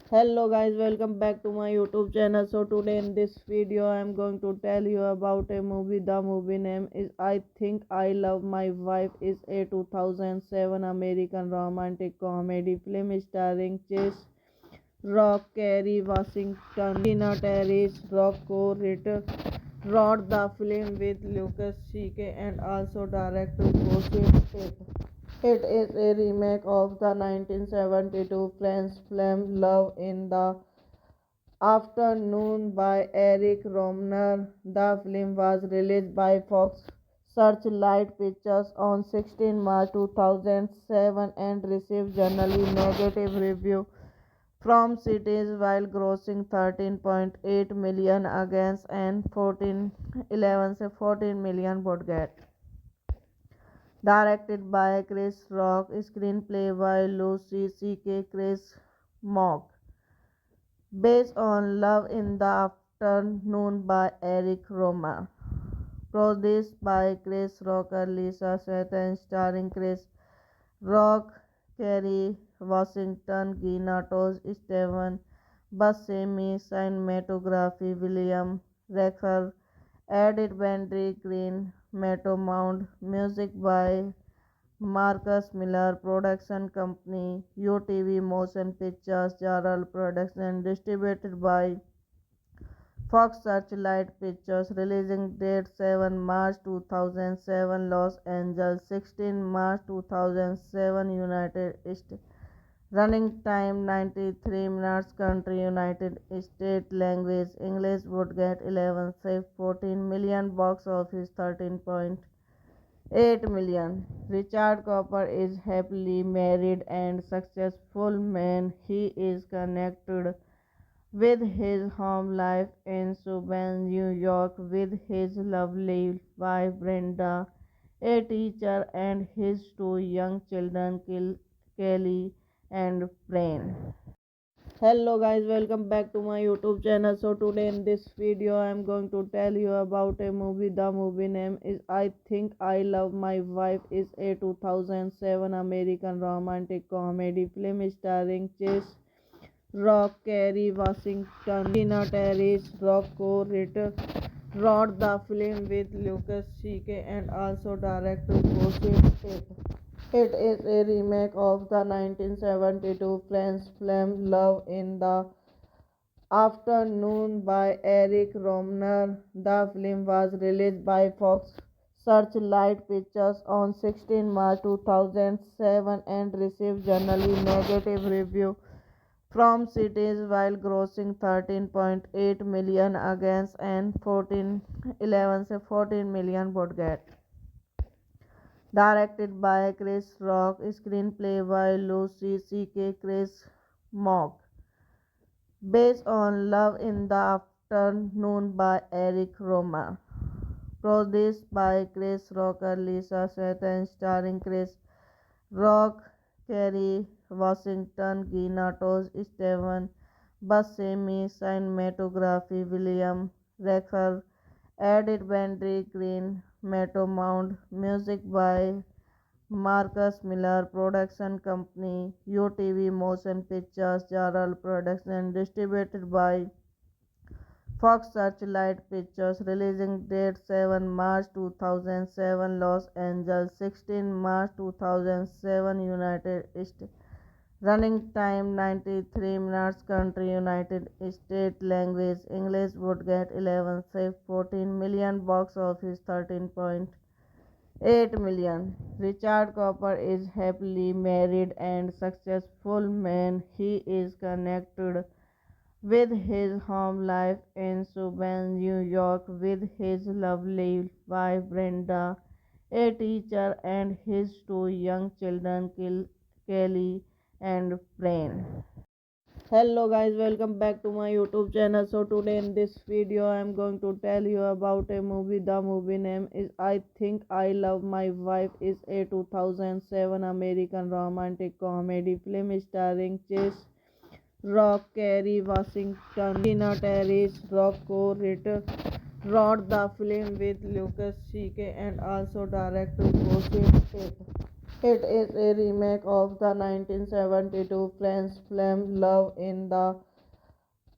Hello guys, welcome back to my YouTube channel. So today in this video I am going to tell you about a movie. The movie name is I Think I Love My Wife is a 2007 American romantic comedy film starring Chase Rock, Kerry Washington, Tina Terry's Rock wrote the film with Lucas C.K. and also directed Joseph. It is a remake of the 1972 French film Love in the Afternoon by Eric Rohmer. The film was released by Fox Searchlight Pictures on 16 March 2007 and received generally negative reviews from critics while grossing 13.8 million against an 14 million budget. Directed by Chris Rock, screenplay by Lucy C.K. Chris Mock, based on Love in the Afternoon by Eric Romer, produced by Chris Rocker, Lisa Satan, starring Chris Rock, Kerry Washington, Gina Tosh, Steven Buscemi, cinematography William Recker, edit Benry Green, Matto Mount, music by Marcus Miller, production company UTV Motion Pictures, Jarrell Production, distributed by Fox Searchlight Pictures, releasing date 7 March 2007, Los Angeles, 16 March 2007, United States. Running time 93 minutes. Country United States. Language English. Would get 11 save 14 million. Box office 13.8 million. Richard Cooper is happily married and successful man. He is connected with his home life in Subban, New York, with his lovely wife Brenda, a teacher, and his two young children, Kelly and Brain. Hello guys, welcome back to my YouTube channel. So today in this video I am going to tell you about a movie. The movie name is I Think I Love My Wife is a 2007 American romantic comedy film starring Chase Rock, Kerry Washington, Tina Terry's Rock wrote the film with Lucas C.K. and also directed Joseph. It is a remake of the 1972 French film Love in the Afternoon by Eric Rohmer. The film was released by Fox Searchlight Pictures on 16 March 2007 and received generally negative reviews from critics while grossing 13.8 million against an 14 million budget. Directed by Chris Rock, screenplay by Lucy C.K. Chris Mock, based on Love in the Afternoon by Eric Romer, Produced by Chris Rocker, Lisa Seth, and starring Chris Rock, Kerry Washington, Gina Tosh, Steven Buscemi, cinematography William Recher, edit Benry Green, Matto Mount, music by Marcus Miller, production company UTV Motion Pictures, Jarrell Production, distributed by Fox Searchlight Pictures, releasing date 7 March 2007, Los Angeles, 16 March 2007, United States. Running time 93 minutes. Country United States. Language English. Would get 11 save 14 million. Box office 13.8 million. Richard Cooper is happily married and successful man. He is connected with his home life in Subban, New York, with his lovely wife Brenda, a teacher, and his two young children, Kelly and Brain. Hello guys, welcome back to my YouTube channel. So today in this video I am going to tell you about a movie. The movie name is I Think I Love My Wife, is a 2007 American romantic comedy film starring Chase Rock, Kerry Washington, Tina Terry's Rocco Ritter wrote the film with Lucas C.K. and also directed Joseph Tate. It is a remake of the 1972 French film Love in the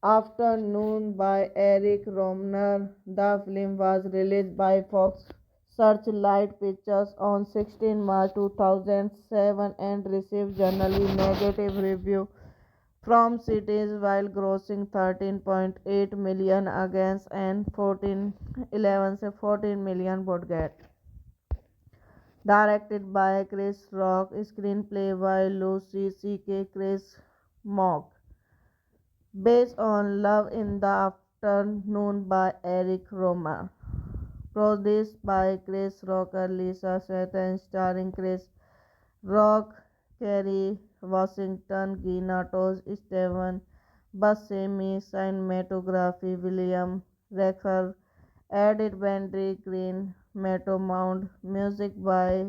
Afternoon by Eric Rohmer. The film was released by Fox Searchlight Pictures on 16 March 2007 and received generally negative reviews from cities while grossing 13.8 million against an 14 million budget. Directed by Chris Rock, screenplay by Lucy C.K. Chris Mock, based on Love in the Afternoon by Eric Rohmer. Produced by Chris Rocker, Lisa Seth, and starring Chris Rock, Kerry Washington, Gina Tosh, Steven Buscemi, cinematography William Recher, edit Benry Green, Matto Mount, music by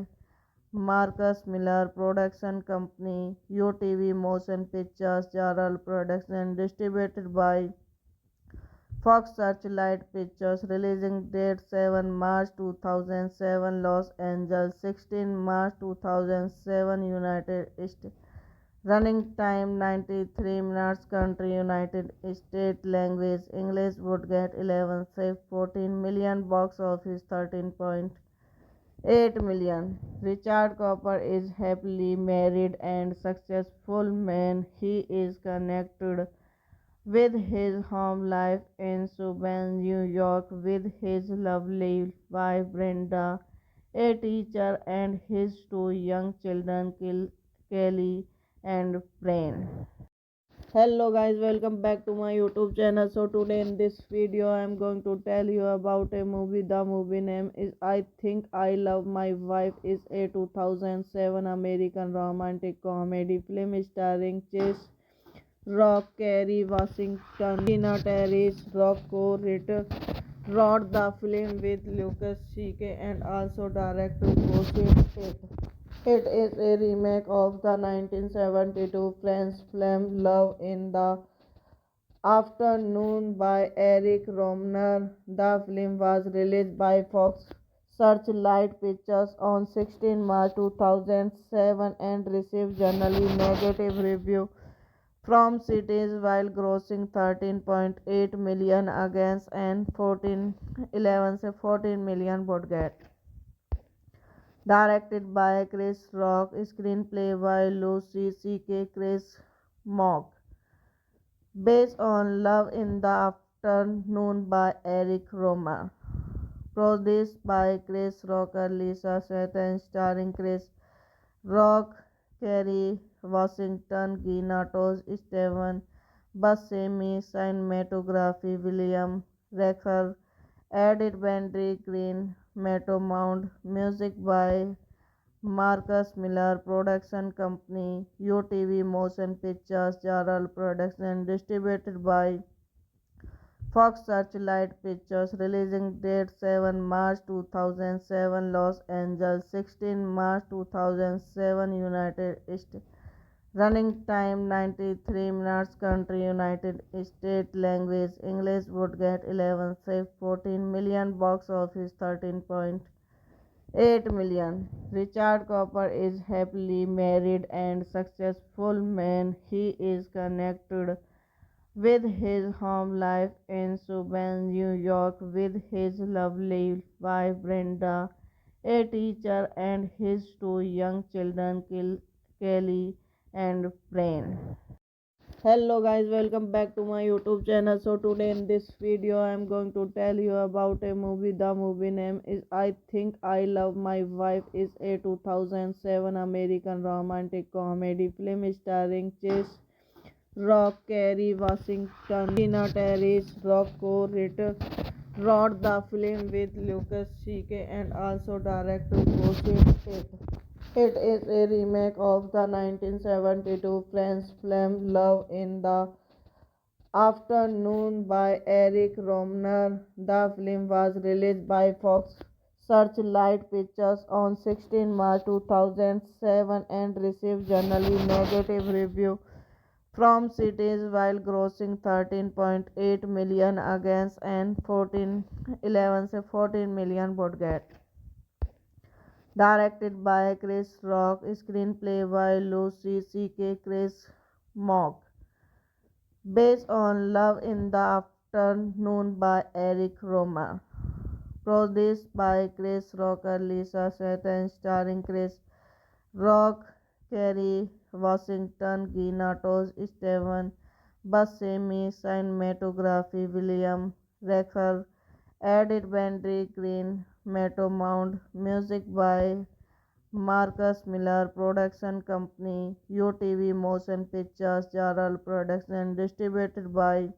Marcus Miller, production company UTV Motion Pictures, Jarrell Production, distributed by Fox Searchlight Pictures, releasing date 7 March 2007, Los Angeles, 16 March 2007, United States. Running time 93 minutes. Country United States. Language English. Would get 11 save 14 million. Box office 13.8 million. Richard Cooper is happily married and successful man. He is connected with his home life in Subban, New York, with his lovely wife Brenda, a teacher, and his two young children, Kelly and Brain. Hello guys, welcome back to my YouTube channel. So today in this video I am going to tell you about a movie. The movie name is I Think I Love My Wife, is a 2007 American romantic comedy film starring Chase Rock, Kerry Washington, Tina Terry's Rocco Ritter wrote the film with Lucas C.K. and also directed Joseph Tate. It is a remake of the 1972 French film Love in the Afternoon by Eric Rohmer. The film was released by Fox Searchlight Pictures on 16 March 2007 and received generally negative reviews from cities while grossing 13.8 million against an 14 million budget. Directed by Chris Rock, screenplay by Lucy C.K. Chris Mock, based on Love in the Afternoon by Eric Rohmer. Produced by Chris Rocker, Lisa Seth, and starring Chris Rock, Kerry Washington, Gina Tosh, Steven Buscemi, cinematography William Recher, edit Benry Green, Matto Mount, music by Marcus Miller, production company UTV Motion Pictures, Jarrell Production, distributed by Fox Searchlight Pictures, releasing date 7 March 2007, Los Angeles, 16 March 2007, United States. Running time 93 minutes. Country United States. Language English. Would get 11. Save 14 million. Box office 13.8 million. Richard Cooper is happily married and successful man. He is connected with his home life in Subban, New York, with his lovely wife Brenda, a teacher, and his two young children, Kelly and Brain. Hello guys, welcome back to my YouTube channel. So today in this video I am going to tell you about a movie. The movie name is I Think I Love My Wife. Is a 2007 American romantic comedy film starring Chase Rock, Kerry Washington, Tina Terry's Rocco Ritter wrote the film with Lucas C.K. and also directed Joseph Tate. It is a remake of the 1972 French film Love in the Afternoon by Eric Rohmer. The film was released by Fox Searchlight Pictures on 16 March 2007 and received generally negative reviews from cities while grossing 13.8 million against an 14 million budget. Directed by Chris Rock, screenplay by Lucy C.K. Chris Mock, based on Love in the Afternoon by Eric Romer, produced by Chris Rocker, Lisa Satan, starring Chris Rock, Kerry Washington, Gina Tos, Steven Buscemi, cinematography William Recher, edit Benry Green, Metamount, music by Marcus Miller, production company UTV Motion Pictures, Jarrell Production, distributed by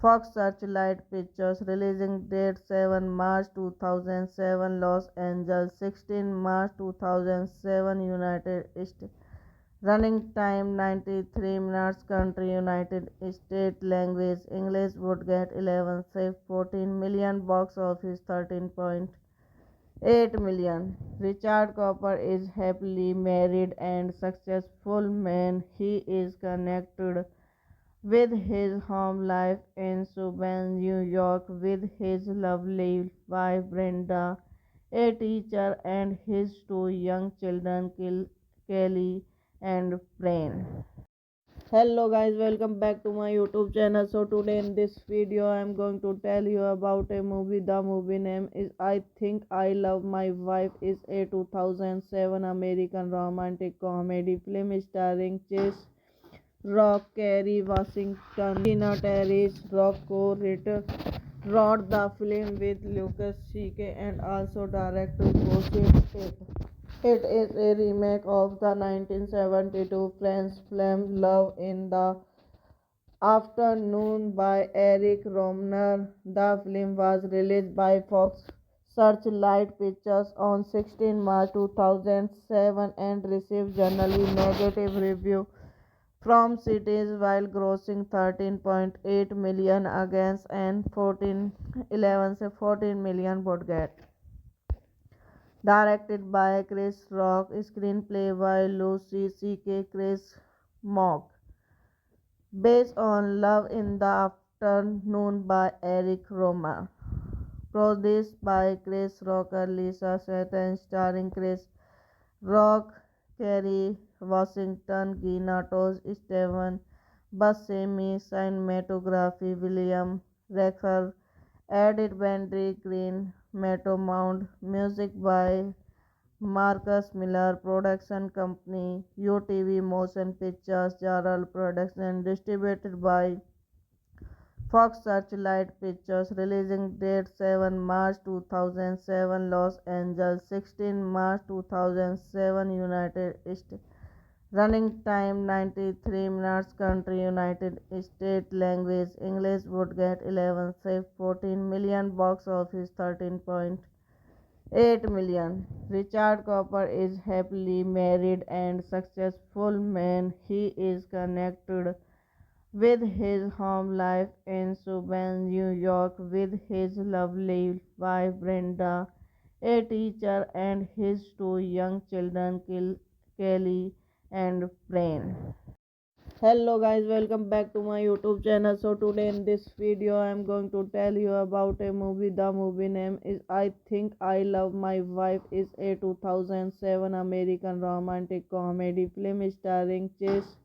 Fox Searchlight Pictures, releasing date 7 March 2007, Los Angeles, 16 March 2007, United States. Running time 93 minutes. Country United States. Language English. Would get 11. Save 14 million. Box office 13.8 million. Richard Cooper is happily married and successful man. He is connected with his home life in Subban, New York, with his lovely wife Brenda, a teacher, and his two young children, Kelly and Brain. Hello guys, welcome back to my YouTube channel. So today in this video I am going to tell you about a movie. The movie name is I Think I Love My Wife. Is a 2007 American romantic comedy film starring Chase Rock, Kerry Washington, Tina Terry's Rocco Ritter wrote the film with Lucas C.K. and also directed Joseph Tate. It is a remake of the 1972 French film Love in the Afternoon by Eric Rohmer. The film was released by Fox Searchlight Pictures on 16 March 2007 and received generally negative reviews from cities while grossing 13.8 million against an 14 million budget. Directed by Chris Rock, screenplay by Lucy C.K. Chris Mock, based on Love in the Afternoon by Eric Romer, produced by Chris Rocker, Lisa Satan, starring Chris Rock, Kerry Washington, Gina Tos, Steven Buscemi, cinematography William Recher, edit Benry Green, Metamount, music by Marcus Miller, production company UTV Motion Pictures, Jarrell Production, distributed by Fox Searchlight Pictures, releasing date 7 March 2007, Los Angeles, 16 March 2007, United States. Running time 93 minutes. Country United States. Language English. Would get 11. Save 14 million. Box office 13.8 million. Richard Cooper is happily married and successful man. He is connected with his home life in Suburban, New York, with his lovely wife Brenda, a teacher, and his two young children, Kelly and Brain. Hello guys, welcome back to my YouTube channel. So today in this video I am going to tell you about a movie. The movie name is I Think I Love My Wife, is a 2007 American romantic comedy film starring Chase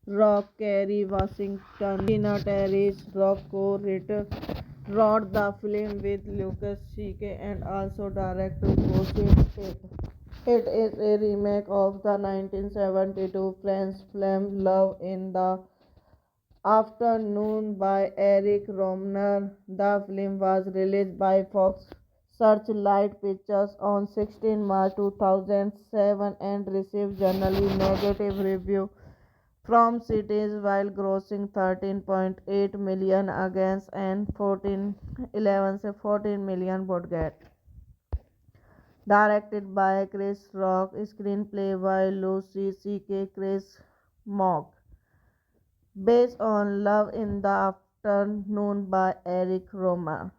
Rock, Kerry Washington, Tina Terry's Rocco Ritter wrote the film with Lucas C.K. and also directed Joseph Tate. It is a remake of the 1972 French film Love in the Afternoon by Eric Rohmer. The film was released by Fox Searchlight Pictures on 16 March 2007 and received generally negative reviews from cities while grossing 13.8 million against an 14 million budget. Directed by Chris Rock, screenplay by Lucy C.K. Chris Mock, based on Love in the Afternoon by Eric Romer,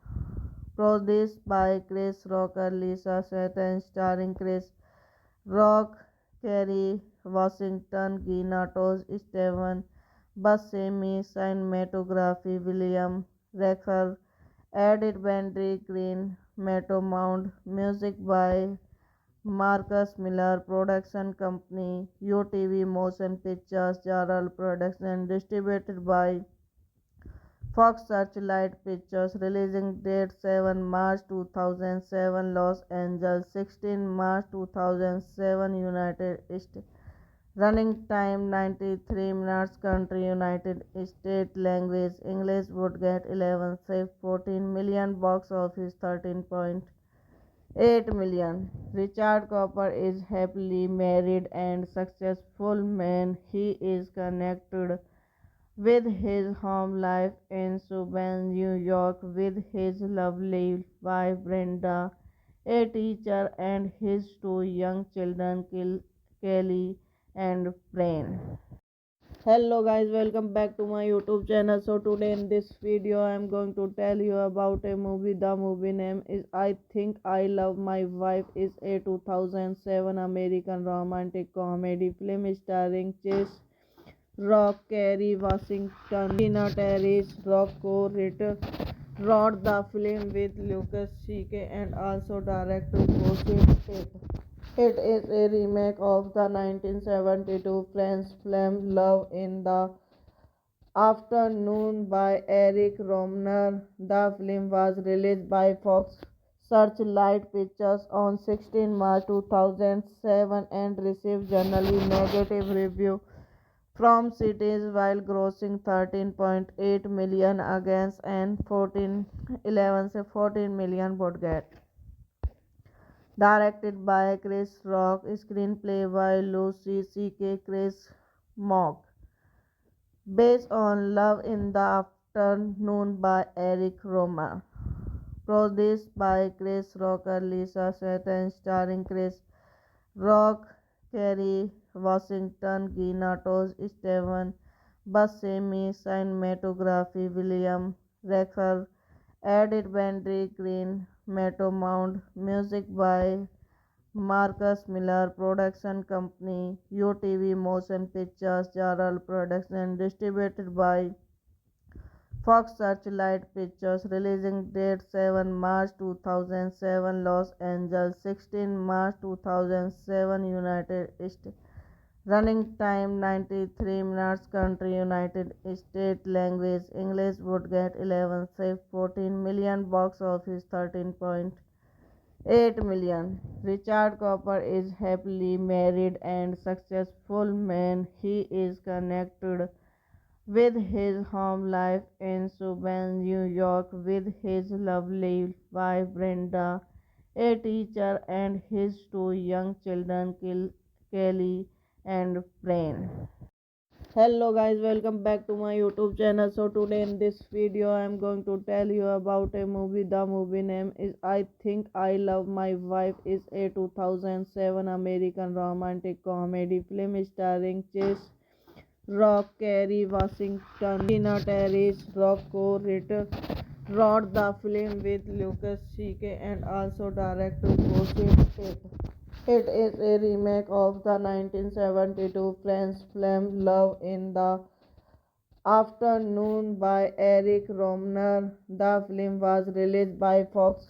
produced by Chris Rocker, Lisa Satan, starring Chris Rock, Kerry Washington, Gina Tosh, Steven Buscemi, cinematography William Recker, edit Benry Green, Metamount, music by Marcus Miller, production company UTV Motion Pictures, Jarrell Production, distributed by Fox Searchlight Pictures, releasing date 7 March 2007, Los Angeles, 16 March 2007, United States. Running time 93 minutes. Country United States. Language English. Would get 11 save 14 million. Box office 13.8 million. Richard Cooper is happily married and successful man. He is connected with his home life in Suburban, New York, with his lovely wife Brenda, a teacher, and his two young children, Kelly and Brain. Hello guys, welcome back to my YouTube channel. So today in this video I am going to tell you about a movie. The movie name is I Think I Love My Wife, is a 2007 American romantic comedy film starring Chase Rock, Kerry Washington, Tina Terry's Rocco Ritter wrote the film with Lucas C.K. and also directed Joseph Tate. It is a remake of the 1972 French film Love in the Afternoon by Eric Rohmer. The film was released by Fox Searchlight Pictures on 16 March 2007 and received generally negative reviews from cities while grossing 13.8 million against an 14 million budget. Directed by Chris Rock, screenplay by Lucy C.K. Chris Mock, based on Love in the Afternoon by Eric Romer, produced by Chris Rocker, Lisa Satan, starring Chris Rock, Kerry Washington, Gina Tosh, Steven Buscemi, cinematography William Recker, edit Benry Green, Metamount, music by Marcus Miller, production company UTV Motion Pictures, Jarrell Production, distributed by Fox Searchlight Pictures, releasing date 7 March 2007, Los Angeles, 16 March 2007, United States. Running time 93 minutes. Country United States. Language English. Would get 11 save 14 million. Box office 13.8 million. Richard Cooper is happily married and successful man. He is connected with his home life in Suburban, New York, with his lovely wife Brenda, a teacher, and his two young children, Kelly and Brain. Hello guys, welcome back to my YouTube channel. So today in this video I am going to tell you about a movie. The movie name is I Think I Love My Wife, is a 2007 American romantic comedy film starring Chase Rock, Kerry Washington, Tina Terris, Rocco wrote the film with Lucas C.K. and also directed Gossip It. It is a remake of the 1972 French film Love in the Afternoon by Eric Rohmer. The film was released by Fox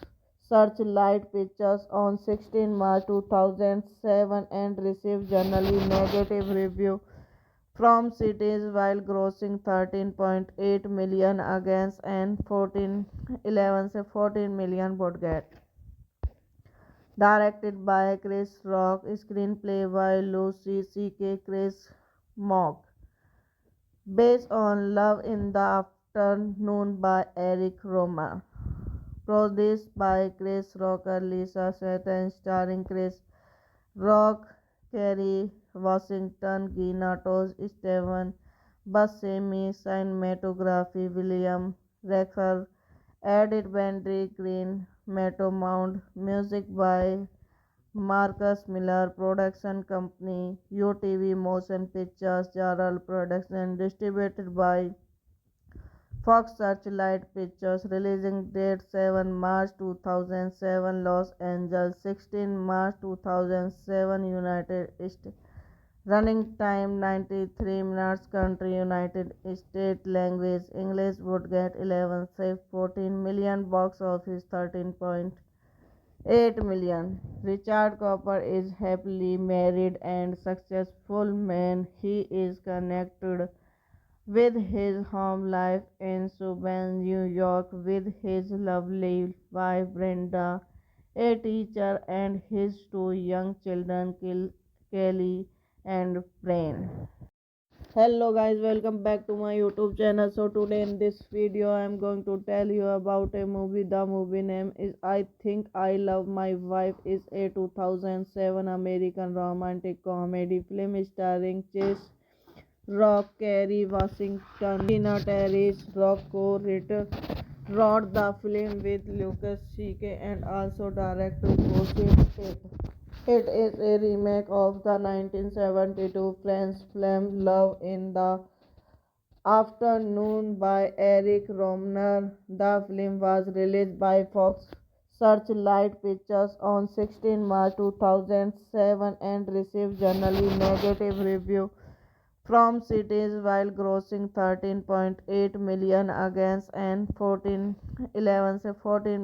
Searchlight Pictures on 16 March 2007 and received generally negative reviews from critics while grossing 13.8 million against an 14 million budget. Directed by Chris Rock, screenplay by Lucy C.K. Chris Mock. Based on Love in the Afternoon by Eric Rohmer. Produced by Chris Rocker, Lisa Seth, and starring Chris Rock, Kerry Washington, Gina Tosh, Steven Buscemi, cinematography William Recker, edit Benry Green, Matto Mount, music by Marcus Miller, production company UTV Motion Pictures, Jarrell Production, distributed by Fox Searchlight Pictures, releasing date 7 March 2007, Los Angeles, 16 March 2007, United States. Running time 93 minutes. Country United States. Language English. Would get 11 save 14 million. Box office 13.8 million. Richard Cooper is happily married and successful man. He is connected with his home life in Subban, New York, with his lovely wife Brenda, a teacher, and his two young children, Kelly and Brain. Hello guys, welcome back to my YouTube channel. So today in this video I am going to tell you about a movie. The movie name is I Think I Love My Wife. Is a 2007 American romantic comedy film starring Chase Rock, Kerry Washington, Tina Terris, Rocco wrote the film with Lucas C.K. and also directed Gossip It. It is a remake of the 1972 French film Love in the Afternoon by Eric Rohmer. The film was released by Fox Searchlight Pictures on 16 March 2007 and received generally negative reviews from cities while grossing 13.8 million against an 14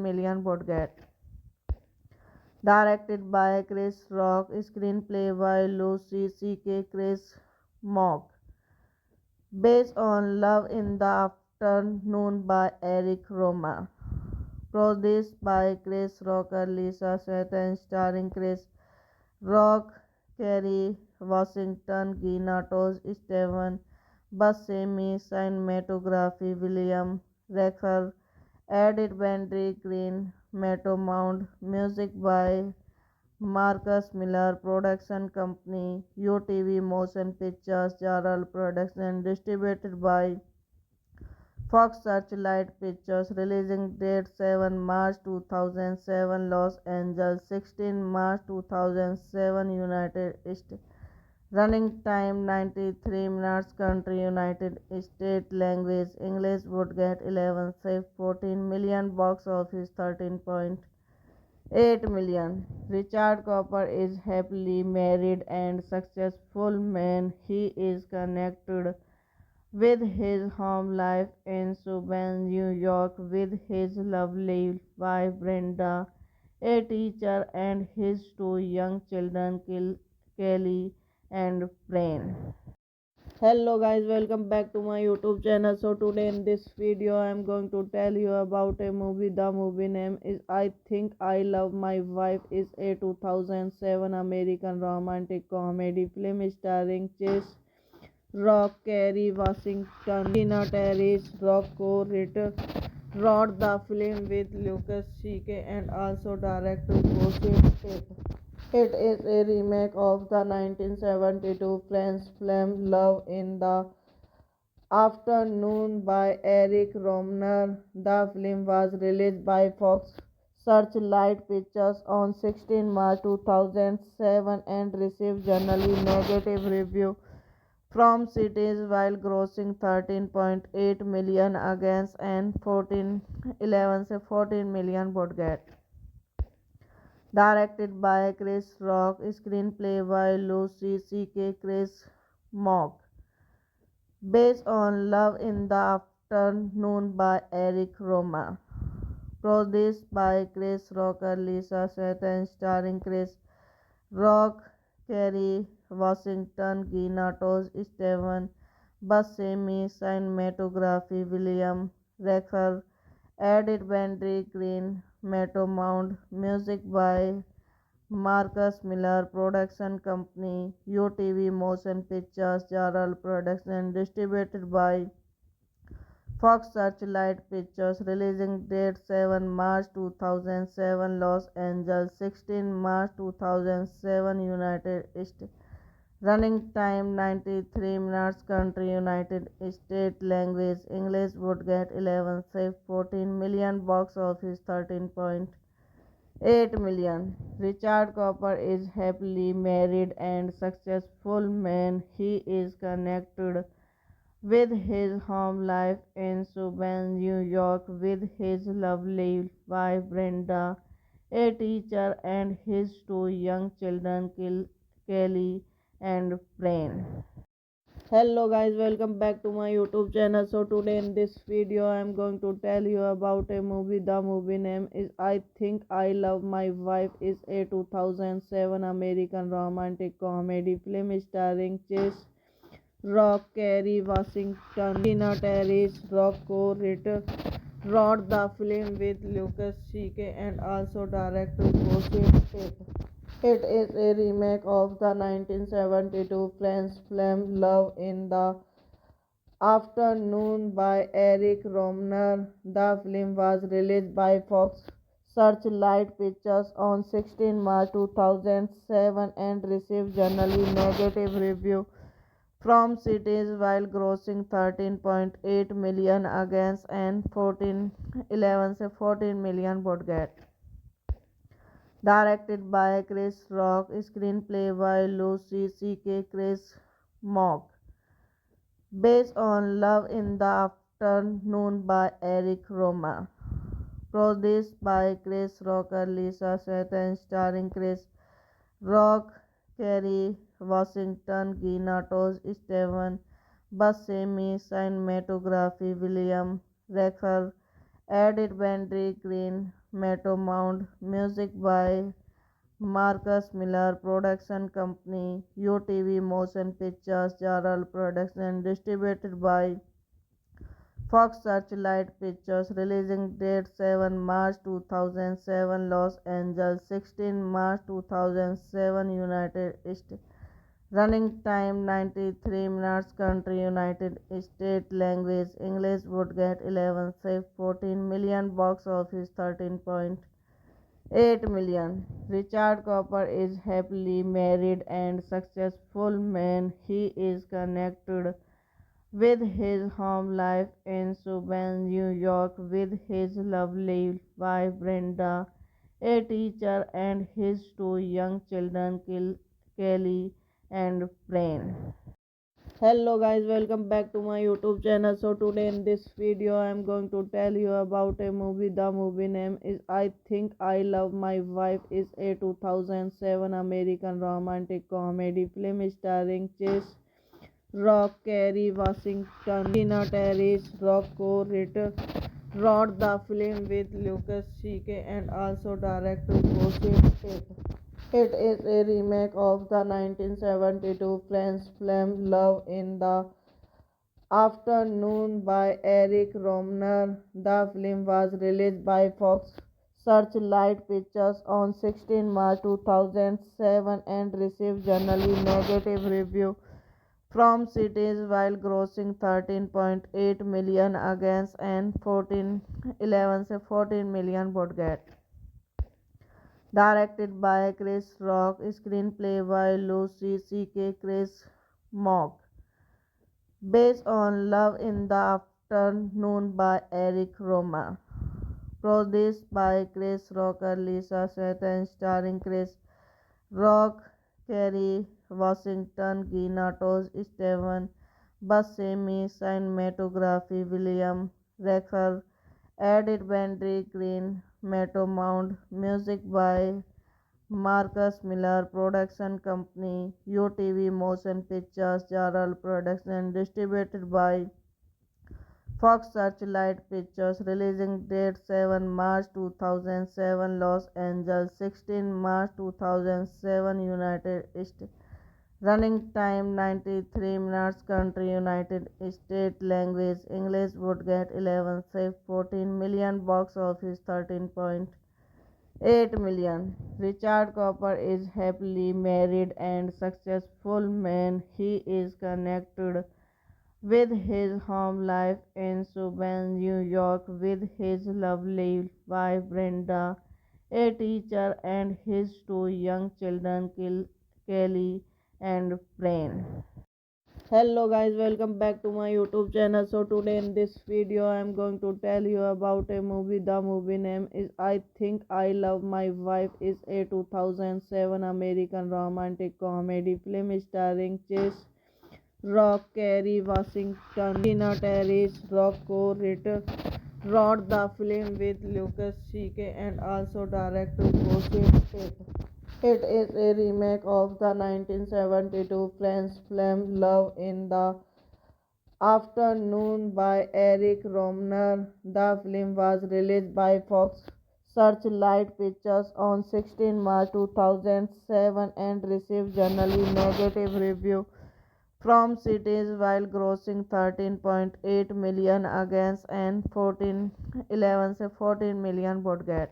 million budget. Directed by Chris Rock, screenplay by Lucy C.K. Chris Mock. Based on Love in the Afternoon by Eric Rohmer. Produced by Chris Rocker, Lisa Seth, and starring Chris Rock, Kerry Washington, Gina Tosh, Steven Buscemi, cinematography William Recker, edit Benry Green, Matto Mount, music by Marcus Miller, production company UTV Motion Pictures, Jarrell Production, distributed by Fox Searchlight Pictures, releasing date 7 March 2007, Los Angeles, 16 March 2007, United States. Running time 93 minutes. Country United States. Language English. Would get 11 save 14 million. Box office 13.8 million. Richard Cooper is happily married and successful man. He is connected with his home life in Subban, New York, with his lovely wife Brenda, a teacher, and his two young children, Kelly and Brain. Hello guys, welcome back to my YouTube channel. So today in this video I am going to tell you about a movie. The movie name is I Think I Love My Wife. Is a 2007 American romantic comedy film starring Chase Rock, Kerry Washington, Tina Terris, Rocco wrote the film with Lucas C.K. and also directed Gossip It. It is a remake of the 1972 French film Love in the Afternoon by Eric Rohmer. The film was released by Fox Searchlight Pictures on 16 March 2007 and received generally negative reviews from cities while grossing 13.8 million against an 14 million budget. Directed by Chris Rock, screenplay by Lucy C.K. Chris Mock, based on Love in the Afternoon by Eric Romer. Produced by Chris Rocker, Lisa Seth, and starring Chris Rock, Kerry Washington, Gina Tosh, Steven Buscemi, cinematography William Recker, edit Benry Green, Metamount, music by Marcus Miller, production company UTV Motion Pictures, Jarrell Production, distributed by Fox Searchlight Pictures, releasing date 7 March 2007, Los Angeles, 16 March 2007, United States. Running time 93 minutes. Country United States. Language English. Would get 11 save 14 million. Box office 13.8 million. Richard Cooper is happily married and successful man. He is connected with his home life in Subban, New York, with his lovely wife Brenda, a teacher, and his two young children, Kelly and Brain. Hello guys, welcome back to my YouTube channel. So today in this video I am going to tell you about a movie. The movie name is I Think I Love My Wife. Is a 2007 American romantic comedy film starring Chase Rock, Kerry Washington, Tina Terry's Rock wrote the film with Lucas C.K. and also directed Gossip It. It is a remake of the 1972 French film Love in the Afternoon by Eric Romer. The film was released by Fox Searchlight Pictures on 16 March 2007 and received generally negative reviews from cities while grossing 13.8 million against an 14 million budget. Directed by Chris Rock, screenplay by Lucy C.K. Chris Mock, based on Love in the Afternoon by Eric Romer. Produced by Chris Rocker, Lisa Seth, and starring Chris Rock, Kerry Washington, Gina Tosh, Steven Buscemi, cinematography William Recker, edit Benry Green, Metamount, music by Marcus Miller, production company UTV Motion Pictures, Jarrell Production, distributed by Fox Searchlight Pictures, releasing date 7 March 2007, Los Angeles, 16 March 2007, United States. Running time 93 minutes. Country United States. Language English. Would get 11 save 14 million. Box office 13.8 million. Richard Cooper is happily married and successful man. He is connected with his home life in Subban, New York, with his lovely wife Brenda, a teacher, and his two young children, Kelly and Brain. Hello guys, welcome back to my YouTube channel. So today in this video I am going to tell you about a movie. The movie name is I Think I Love My Wife. Is a 2007 American romantic comedy film starring Chase Rock, Kerry Washington, Tina Terry's Rock wrote the film with Lucas C.K. and also directed Gossip It. It is a remake of the 1972 French film Love in the Afternoon by Eric Romer. The film was released by Fox Searchlight Pictures on 16 March 2007 and received generally negative reviews from cities while grossing 13.8 million against an 14 million budget. Directed by Chris Rock, screenplay by Lucy C.K. Chris Mock, based on Love in the Afternoon by Eric Romer. Produced by Chris Rocker, Lisa Seth, and starring Chris Rock, Kerry Washington, Ginatos, Steven Buscemi, cinematography, William Recher, edit Benry Green, Metamount, music by Marcus Miller, production company, UTV Motion Pictures, Jarrell Production, distributed by Fox Searchlight Pictures, releasing date 7 March 2007, Los Angeles, 16 March 2007, United States. Running time 93 minutes. Country United States. Language English. Would get 11 save 14 million. Box office 13.8 million. Richard Cooper is happily married and successful man. He is connected with his home life in Subban, New York, with his lovely wife Brenda, a teacher, and his two young children, Kelly and Brain. Hello guys, welcome back to my YouTube channel. So today in this video I am going to tell you about a movie. The movie name is I Think I Love My Wife. Is a 2007 American romantic comedy film starring Chase Rock, Kerry Washington, Tina Terry's Rock wrote the film with Lucas C.K. and also directed Joseph Tate. It is a remake of the 1972 French film Love in the Afternoon by Eric Rohmer. The film was released by Fox Searchlight Pictures on 16 March 2007 and received generally negative reviews from cities while grossing 13.8 million against an 14 million budget.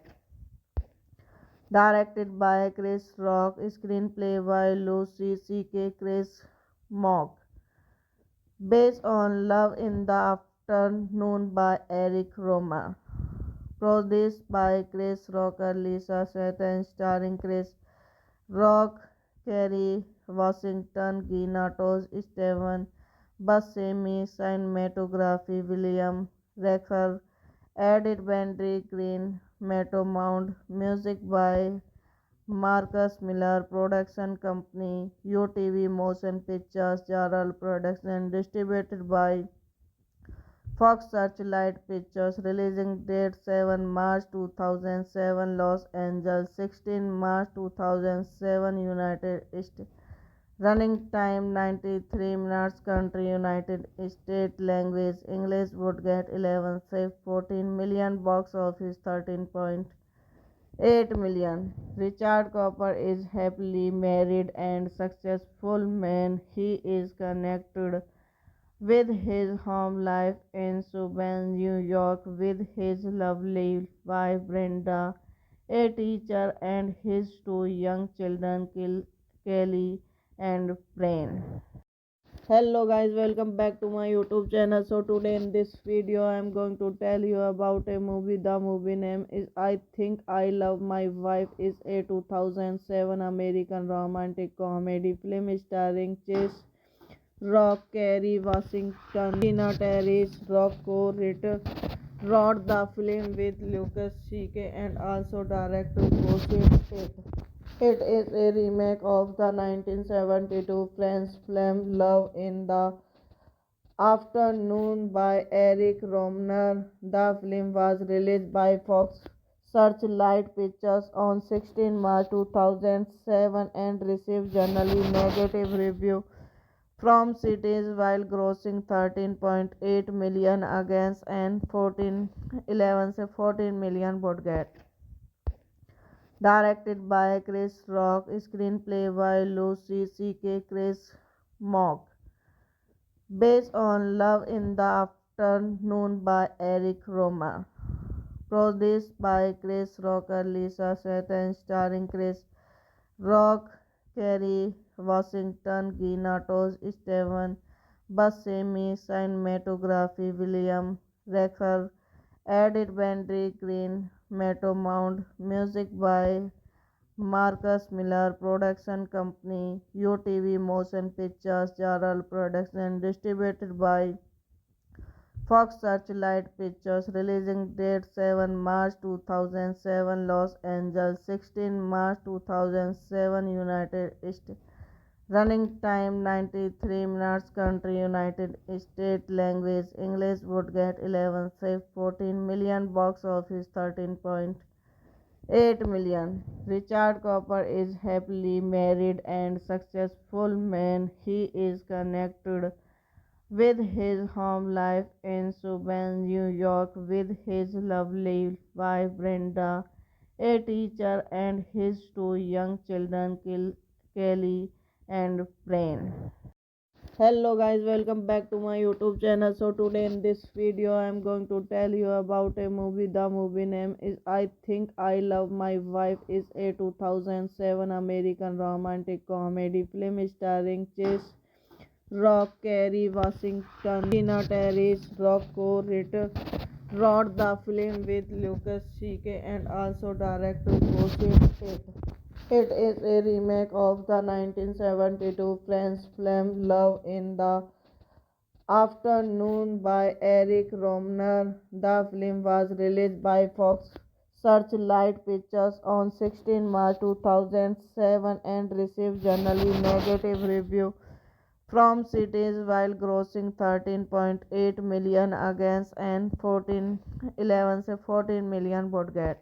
Directed by Chris Rock, screenplay by Lucy C.K. Chris Mock, based on Love in the Afternoon by Eric Rohmer, produced by Chris Rocker, Lisa Seth, and starring Chris Rock, Kerry Washington, Ginatos, Steven Buscemi, cinematography, William Recher, edit Benry Green, Metamount, music by Marcus Miller, production company, UTV Motion Pictures, Jarrell Production, distributed by Fox Searchlight Pictures, releasing date 7 March 2007, Los Angeles, 16 March 2007, United States. Running time 93 minutes. Country United States. Language English. Would get 11 save 14 million. Box office 13.8 million. Richard Cooper is happily married and successful man. He is connected with his home life in Subban, New York, with his lovely wife Brenda, a teacher, and his two young children, Kelly and Brain. Hello guys, welcome back to my YouTube channel. So today in this video I am going to tell you about a movie. The movie name is I Think I Love My Wife. Is a 2007 American romantic comedy film starring Chase Rock, Kerry Washington, Tina Terry's wrote the film with Lucas C.K. and also directed Joseph Tate. It is a remake of the 1972 French film Love in the Afternoon by Eric Rohmer. The film was released by Fox Searchlight Pictures on 16 March 2007 and received generally negative reviews from cities while grossing 13.8 million against an 14 million budget. Directed by Chris Rock, screenplay by Lucy C.K. Chris Mock, based on Love in the Afternoon by Eric Rohmer, produced by Chris Rocker, Lisa Seth, and starring Chris Rock, Kerry Washington, Ginatos, Steven Buscemi, cinematography, William Recher, edit Benry Green, Metamount, music by Marcus Miller, production company, UTV Motion Pictures, Jarrell Production, distributed by Fox Searchlight Pictures, releasing date 7 March 2007, Los Angeles, 16 March 2007, United States. Running time 93 minutes. Country United States. Language English. Would get 11. Save 14 million. Box office 13.8 million. Richard Cooper is happily married and successful man. He is connected with his home life in Subban, New York, with his lovely wife Brenda, a teacher, and his two young children, Kelly and Brain. Hello guys, welcome back to my YouTube channel. So today in this video I am going to tell you about a movie. The movie name is I Think I Love My Wife. Is a 2007 American romantic comedy film starring Chase Rock, Kerry Washington, Tina Terry's Rock wrote the film with Lucas C.K. and also directed Joseph Tate. It is a remake of the 1972 French film Love in the Afternoon by Eric Rohmer. The film was released by Fox Searchlight Pictures on 16 March 2007 and received generally negative reviews from cities while grossing 13.8 million against an 14 million budget.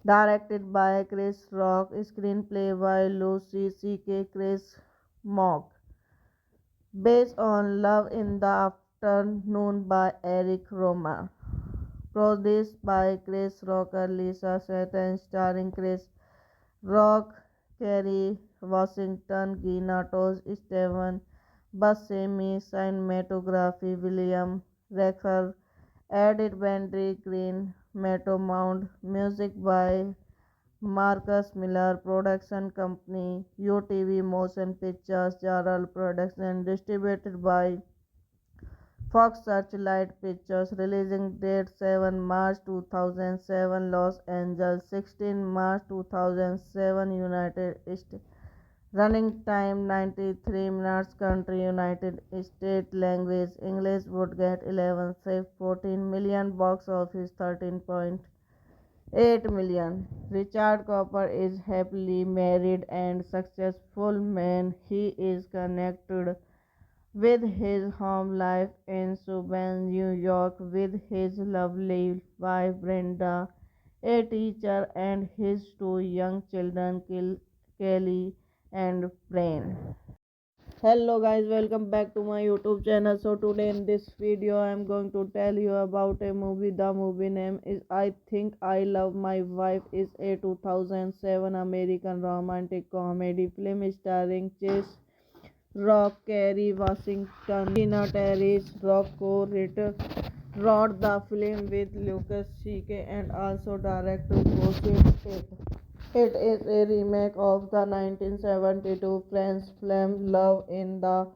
Directed by Chris Rock, screenplay by Lucy C.K. Chris Mock, based on Love in the Afternoon by Eric Romer, produced by Chris Rocker, Lisa Satan, starring Chris Rock, Kerry Washington, Gina Tosh, Steven Buscemi, cinematography William Recker, edit Benry Green, Metamount, music by Marcus Miller, production company UTV Motion Pictures, Jarrell Production, distributed by Fox Searchlight Pictures. Releasing date 7 March 2007, Los Angeles, 16 March 2007, United States. Running time 93 minutes. Country United States. Language English. Would get 11. Save 14 million. Box office 13.8 million. Richard Cooper is happily married and successful man. He is connected with his home life in Subban, New York, with his lovely wife Brenda, a teacher, and his two young children, Kelly and Brain. Hello guys, welcome back to my YouTube channel. So today in this video I am going to tell you about a movie. The movie name is I Think I Love My Wife. Is a 2007 American romantic comedy film starring Chase Rock, Kerry Washington, Tina Terry's wrote the film with Lucas C.K. and also directed Joseph Tate. It is a remake of the 1972 French film Love in the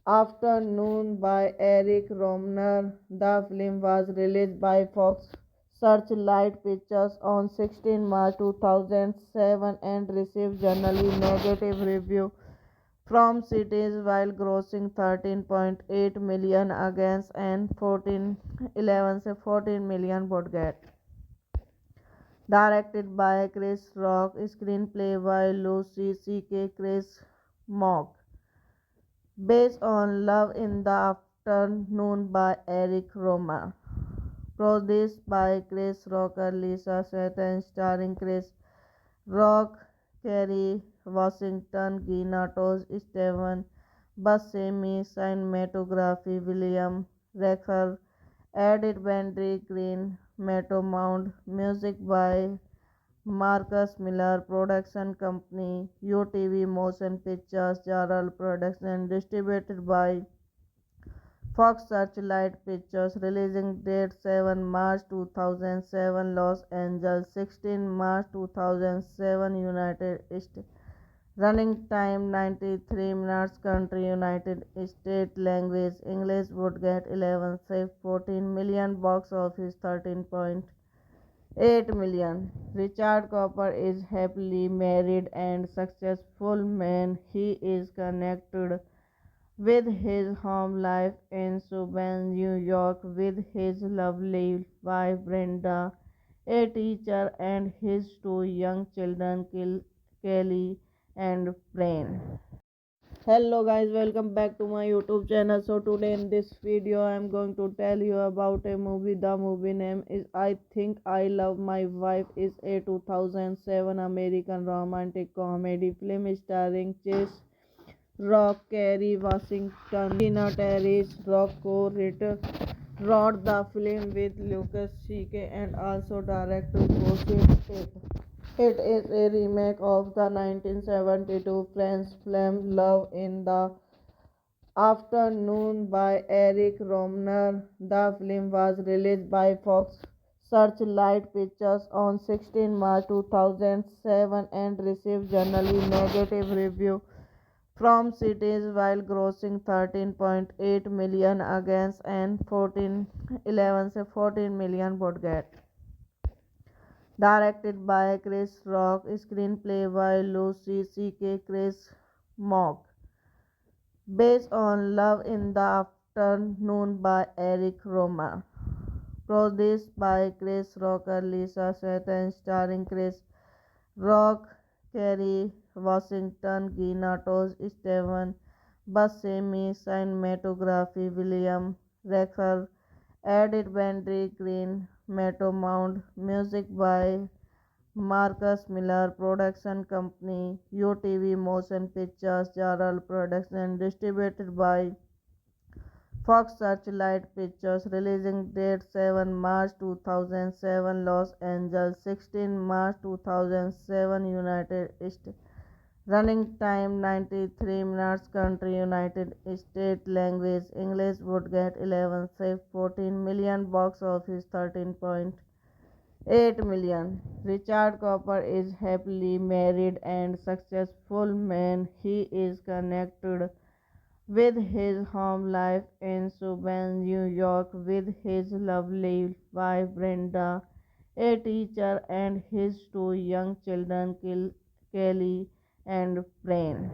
Afternoon by Eric Rohmer. The film was released by Fox Searchlight Pictures on 16 March 2007 and received generally negative reviews from cities while grossing 13.8 million against an 14 million budget. Directed by Chris Rock, screenplay by Lucy C.K. Chris Mock, based on Love in the Afternoon by Eric Romer, produced by Chris Rocker, Lisa Satan, starring Chris Rock, Kerry Washington, Gina Tosh, Steven Buscemi, cinematography William Recker, edit Benry Green, Metamount, music by Marcus Miller, production company UTV Motion Pictures, Jarrell Production, distributed by Fox Searchlight Pictures. Releasing date 7 March 2007, Los Angeles, 16 March 2007, United States. Running time 93 minutes. Country United States. Language English. Would get 11. Save 14 million. Box office 13.8 million. Richard Cooper is happily married and successful man. He is connected with his home life in Subban, New York, with his lovely wife Brenda, a teacher, and his two young children, Kelly and brain. Hello guys, welcome back to my YouTube channel. So today in this video I am going to tell you about a movie. The movie name is I Think I Love My Wife is a 2007 American romantic comedy film starring Chase Rock, Kerry Washington, Tina Terry's Rock wrote the film with Lucas C.K. and also directed Joseph. It is a remake of the 1972 French film Love in the Afternoon by Eric Rohmer. The film was released by Fox Searchlight Pictures on 16 March 2007 and received generally negative reviews from critics while grossing 13.8 million against an 14 million budget. Directed by Chris Rock, screenplay by Lucy C.K. Chris Mock, based on Love in the Afternoon by Eric Romer, produced by Chris Rocker, Lisa Satan, starring Chris Rock, Kerry Washington, Gina Tosh, Steven Buscemi, cinematography William Recker, edit Benry Green, Metamount, music by Marcus Miller, production company UTV Motion Pictures, Jarrell Production, distributed by Fox Searchlight Pictures, releasing date 7 March 2007, Los Angeles, 16 March 2007, United States. Running time 93 minutes. Country United States. Language English. Would get 11 save 14 million. Box office 13.8 million. Richard Cooper is happily married and successful man. He is connected with his home life in Subban, New York, with his lovely wife Brenda, a teacher, and his two young children, Kelly and Brain.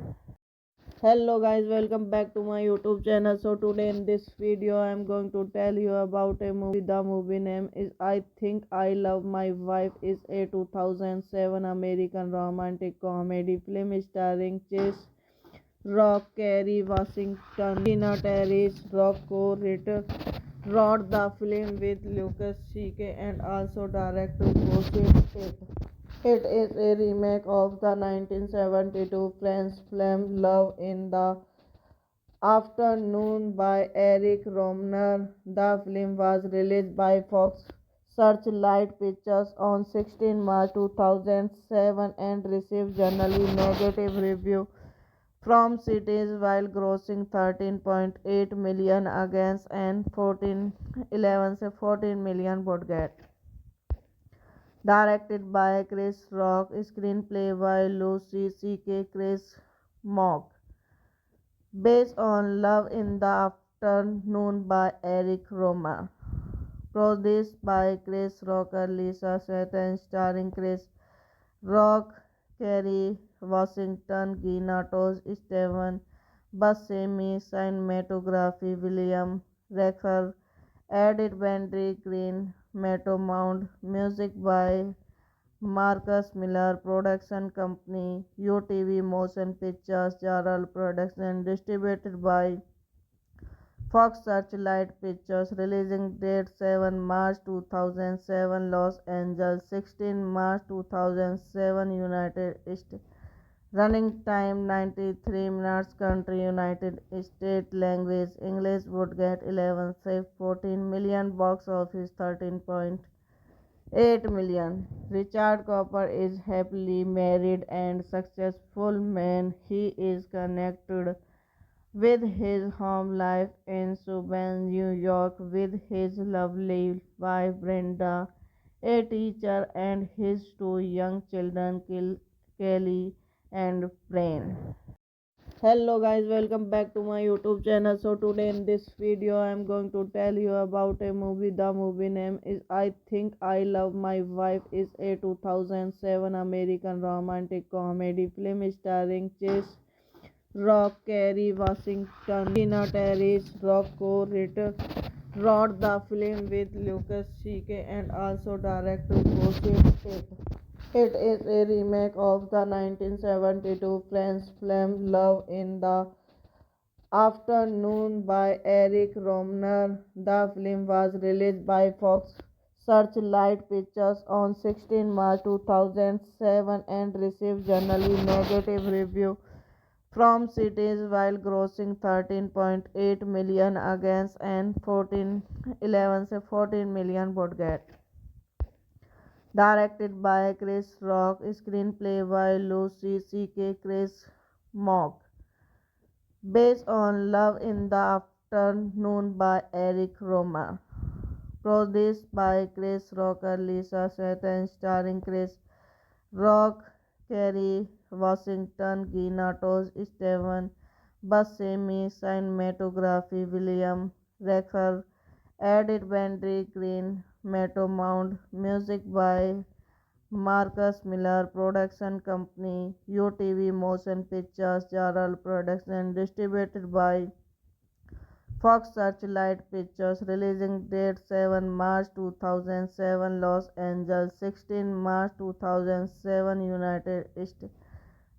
Hello guys, welcome back to my YouTube channel. So today in this video I am going to tell you about a movie. The movie name is I Think I Love My Wife is a 2007 American romantic comedy film starring Chase Rock, Kerry Washington, Tina Terry's Rock wrote the film with Lucas C.K. and also directed Joseph. It is a remake of the 1972 French film Love in the Afternoon by Eric Rohmer. The film was released by Fox Searchlight Pictures on 16 March 2007 and received generally negative reviews from critics while grossing 13.8 million against an 14 million budget. Directed by Chris Rock, screenplay by Lucy C.K. Chris Mock, based on Love in the Afternoon by Eric Romer, produced by Chris Rocker, Lisa Satan, starring Chris Rock, Kerry Washington, Gina Tosh, Steven Buscemi, cinematography William Recker, edit Benry Green, Metamount, music by Marcus Miller, production company UTV Motion Pictures, Jarrell Production, distributed by Fox Searchlight Pictures, releasing date 7 March 2007, Los Angeles, 16 March 2007, United States. Running time 93 minutes. Country United States. Language English. Would get 11 save 14 million. Box office 13.8 million. Richard Cooper is happily married and successful man. He is connected with his home life in Subban, New York, with his lovely wife Brenda, a teacher, and his two young children, Kelly and Brain. Hello guys, welcome back to my YouTube channel. So today in this video I am going to tell you about a movie. The movie name is I Think I Love My Wife is a 2007 American romantic comedy film starring Chase Rock, Kerry Washington, Tina Terry's Rock wrote the film with Lucas C.K. and also directed Joseph. It is a remake of the 1972 French film Love in the Afternoon by Eric Rohmer. The film was released by Fox Searchlight Pictures on 16 March 2007 and received generally negative reviews from critics while grossing 13.8 million against an 14 million budget. Directed by Chris Rock, screenplay by Lucy C.K. Chris Mock. Based on Love in the Afternoon by Eric Romer. Produced by Chris Rocker, Lisa Seth, and starring Chris Rock, Kerry Washington, Gina Tosh, Steven Buscemi, cinematography William Recker, edit Benry Green, Matto Mount, music by Marcus Miller, production company UTV Motion Pictures, Jarrell Productions, distributed by Fox Searchlight Pictures, releasing date 7 March 2007, Los Angeles, 16 March 2007, United States.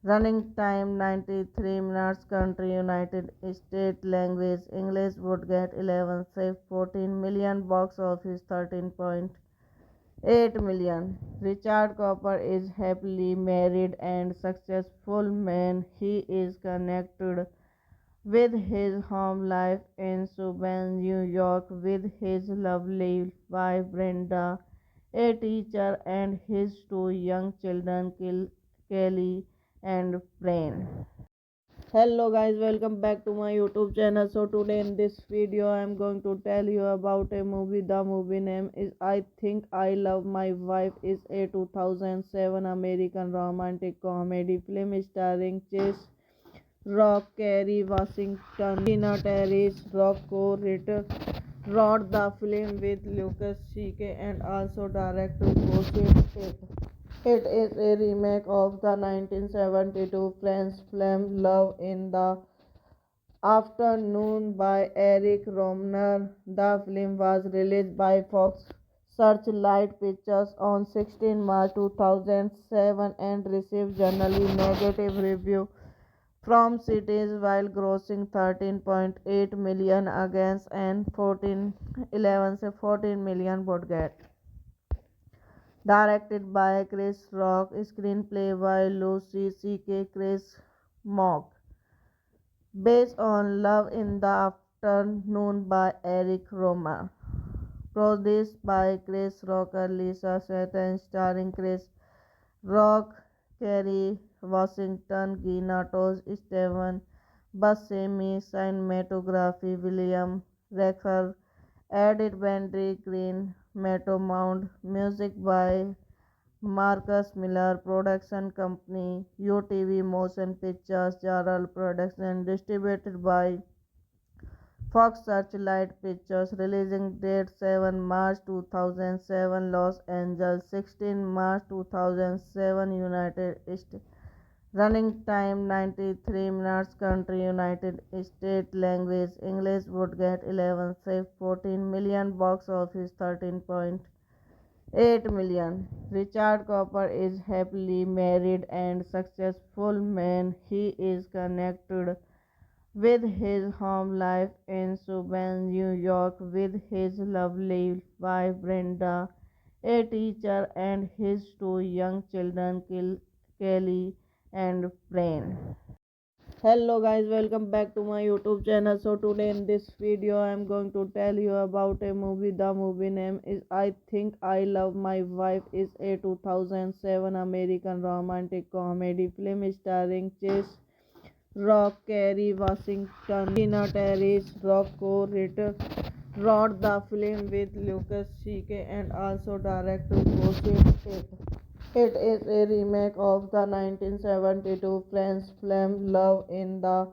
Running time 93 minutes. Country United States. Language English. Would get 11 save 14 million. Box office 13.8 million. Richard Cooper is happily married and successful man. He is connected with his home life in Subban, New York, with his lovely wife Brenda, a teacher, and his two young children, Kelly and Brain. Hello guys, welcome back to my YouTube channel. So today in this video I am going to tell you about a movie. The movie name is I Think I Love My Wife. Is a 2007 American romantic comedy film starring Chase Rock, Kerry Washington, Tina Terry's Rock wrote the film with Lucas C.K. and also directed it. It is a remake of the 1972 French film Love in the Afternoon by Eric Rohmer. The film was released by Fox Searchlight Pictures on 16 March 2007 and received generally negative reviews from critics while grossing 13.8 million against an 14 million budget. Directed by Chris Rock, screenplay by Lucy C.K. Chris Mock. Based on Love in the Afternoon by Eric Romer. Produced by Chris Rocker, Lisa Seth, and starring Chris Rock, Kerry Washington, Gina Tosh, Steven Buscemi, cinematography William Recker, edit Benry Green, Matto Mount, music by Marcus Miller, production company UTV Motion Pictures, Jarrell Productions, distributed by Fox Searchlight Pictures, releasing date 7 March 2007, Los Angeles, 16 March 2007, United States. Running time 93 minutes. Country United States. Language English. Would get 11 save 14 million. Box office 13.8 million. Richard Cooper is happily married and successful man. He is connected with his home life in Subban, New York, with his lovely wife Brenda, a teacher, and his two young children, Kelly and Brain. Hello guys, welcome back to my YouTube channel. So today in this video I am going to tell you about a movie. The movie name is I Think I Love My Wife. Is a 2007 American romantic comedy film starring Chase Rock, Kerry Washington, Tina Terry's Rock wrote the film with Lucas C.K. and also directed it. It is a remake of the 1972 French film Love in the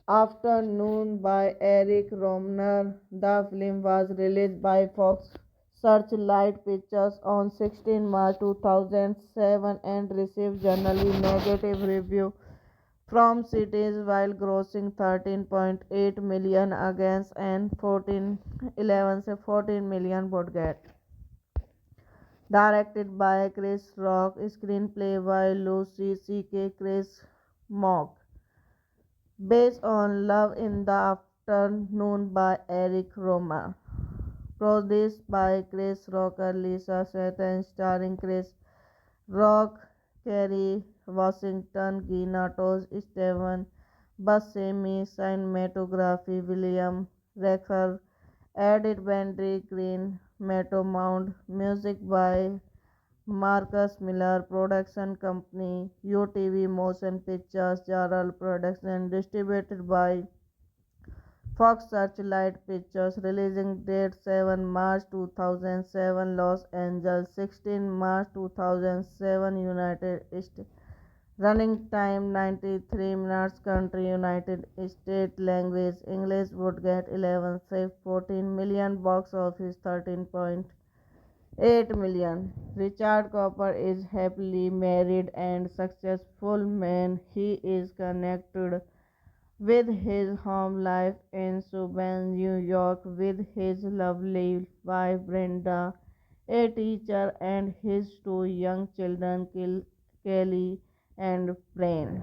Afternoon by Eric Rohmer. The film was released by Fox Searchlight Pictures on 16 March 2007 and received generally negative reviews from critics while grossing 13.8 million against an 14 million budget. Directed by Chris Rock, screenplay by Lucy C.K. Chris Mock, based on Love in the Afternoon by Eric Romer, produced by Chris Rocker, Lisa Seth, and starring Chris Rock, Kerry Washington, Gina Tosh, Steven Buscemi, cinematography William Recker, edit Benry Green, Matto Mount, music by Marcus Miller, production company UTV Motion Pictures, Jarrell Production, distributed by Fox Searchlight Pictures, releasing date 7 March 2007, Los Angeles, 16 March 2007, United States. Running time 93 minutes. Country United States. Language English. Would get 11 save 14 million. Box office 13.8 million. Richard Cooper is happily married and successful man. He is connected with his home life in Subban, New York, with his lovely wife Brenda, a teacher, and his two young children, Kelly and Brain.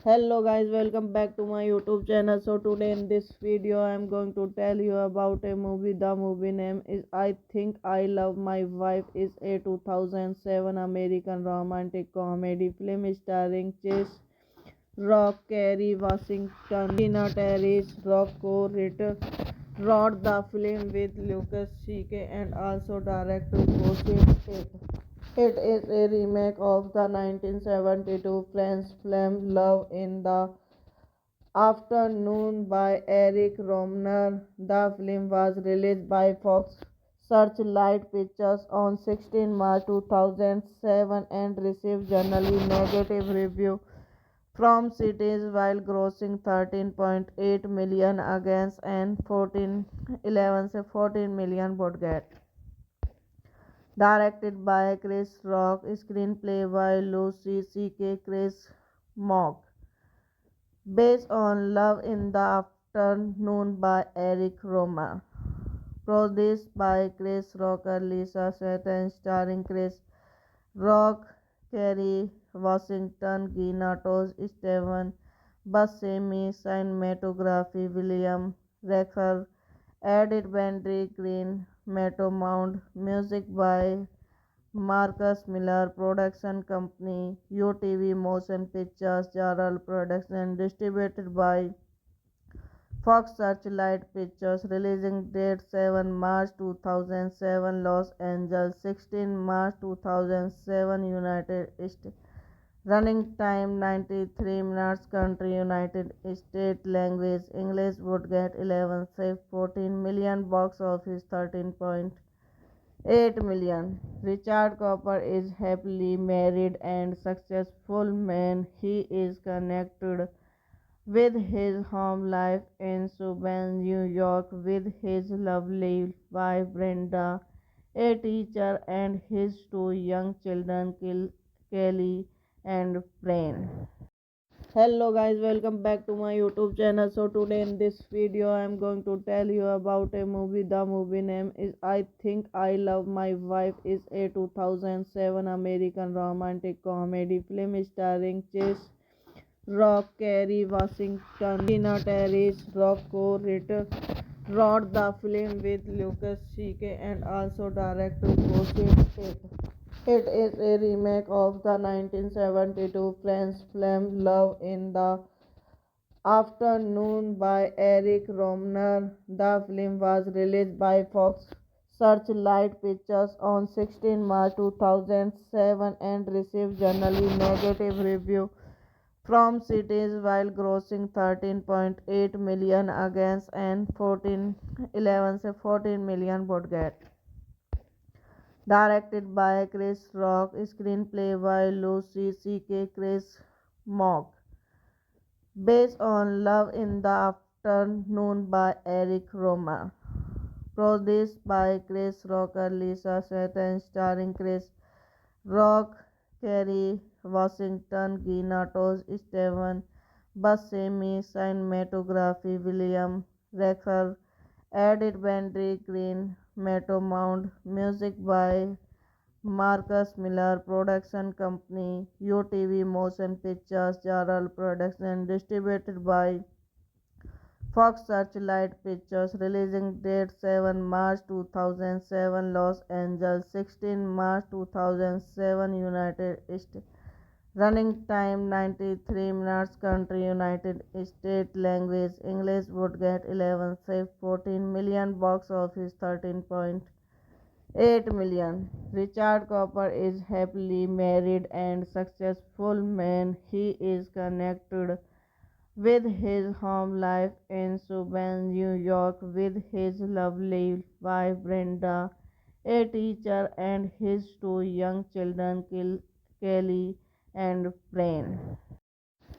Hello guys, welcome back to my YouTube channel. So today in this video I am going to tell you about a movie. The movie name is I Think I Love My Wife. Is a 2007 American romantic comedy film starring Chase Rock, Kerry Washington, Tina Terris, Rocco Ritter wrote the film with Lucas C.K. and also directed Joseph Tate. It is a remake of the 1972 French film Love in the Afternoon by Eric Rohmer. The film was released by Fox Searchlight Pictures on 16 March 2007 and received generally negative reviews from cities while grossing 13.8 million against an 14 million budget. Directed by Chris Rock, screenplay by Lucy C.K. Chris Mock, based on Love in the Afternoon by Eric Romer, produced by Chris Rocker, Lisa Seth, and starring Chris Rock, Kerry Washington, Gina Tosh, Steven Buscemi, cinematography William Recker, edit Benry Green, Matto Mount, music by Marcus Miller, production company UTV Motion Pictures, Jarrell Production, distributed by Fox Searchlight Pictures, releasing date 7 March 2007, Los Angeles, 16 March 2007, United States. Running time 93 minutes. Country United States. Language English. Would get 11 save 14 million. Box office 13.8 million. Richard Cooper is happily married and successful man. He is connected with his home life in Subban, New York, with his lovely wife Brenda, a teacher, and his two young children, Kelly and Brain. Hello guys, welcome back to my YouTube channel. So today in this video I am going to tell you about a movie. The movie name is I Think I Love My Wife. Is a 2007 American romantic comedy film starring Chase Rock, Kerry Washington, Tina Terris, Rocco Ritter wrote the film with Lucas C.K. and also directed Joseph Tate. It is a remake of the 1972 French film Love in the Afternoon by Eric Rohmer. The film was released by Fox Searchlight Pictures on 16 March 2007 and received generally negative reviews from cities while grossing 13.8 million against an 14 million budget. Directed by Chris Rock, screenplay by Lucy C.K. Chris Mock, based on Love in the Afternoon by Eric Romer, produced by Chris Rocker, Lisa Seth, and starring Chris Rock, Kerry Washington, Gina Tosh, Steven Buscemi, cinematography William Recker, edit Benry Green, Matto Mount, music by Marcus Miller Production Company, UTV Motion Pictures, Jarrell Production, distributed by Fox Searchlight Pictures, releasing date 7 March 2007, Los Angeles, 16 March 2007, United States. Running time 93 minutes. Country United States. Language English. Would get 11 save 14 million. Box office 13.8 million. Richard Cooper is happily married and successful man. He is connected with his home life in Subban, New York, with his lovely wife Brenda, a teacher, and his two young children, Kelly and Brain.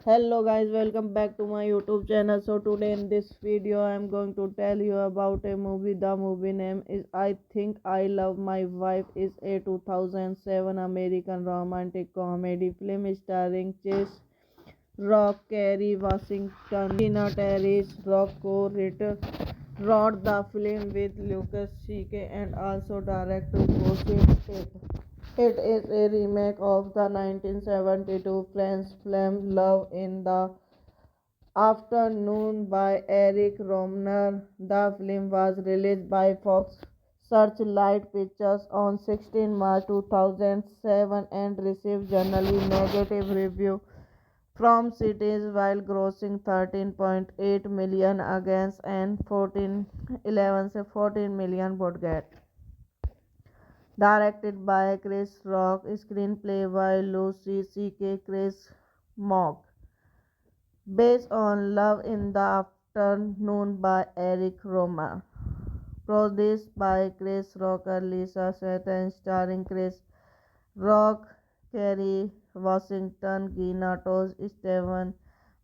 Hello guys, welcome back to my YouTube channel. So today in this video I am going to tell you about a movie. The movie name is I Think I Love My Wife. Is a 2007 American romantic comedy film starring Chase Rock, Kerry Washington, Tina Terris. Rock wrote the film with Lucas C.K. and also directed it. It is a remake of the 1972 French film Love in the Afternoon by Eric Rohmer. The film was released by Fox Searchlight Pictures on 16 March 2007 and received generally negative reviews from cities while grossing 13.8 million against an 14 million budget. Directed by Chris Rock, screenplay by Lucy C.K. Chris Mock, based on Love in the Afternoon by Eric Romer, produced by Chris Rocker, Lisa Satan, starring Chris Rock, Kerry Washington, Gina Tosh, Steven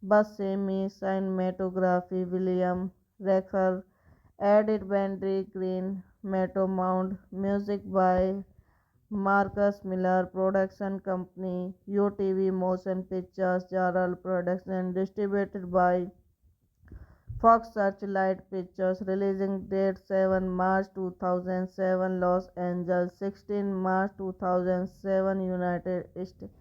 Buscemi, cinematography William Recker, edit Benry Green, Matto Mount, music by Marcus Miller Production Company, UTV Motion Pictures, Jarrell Production, distributed by Fox Searchlight Pictures, releasing date 7 March 2007, Los Angeles, 16 March 2007, United States.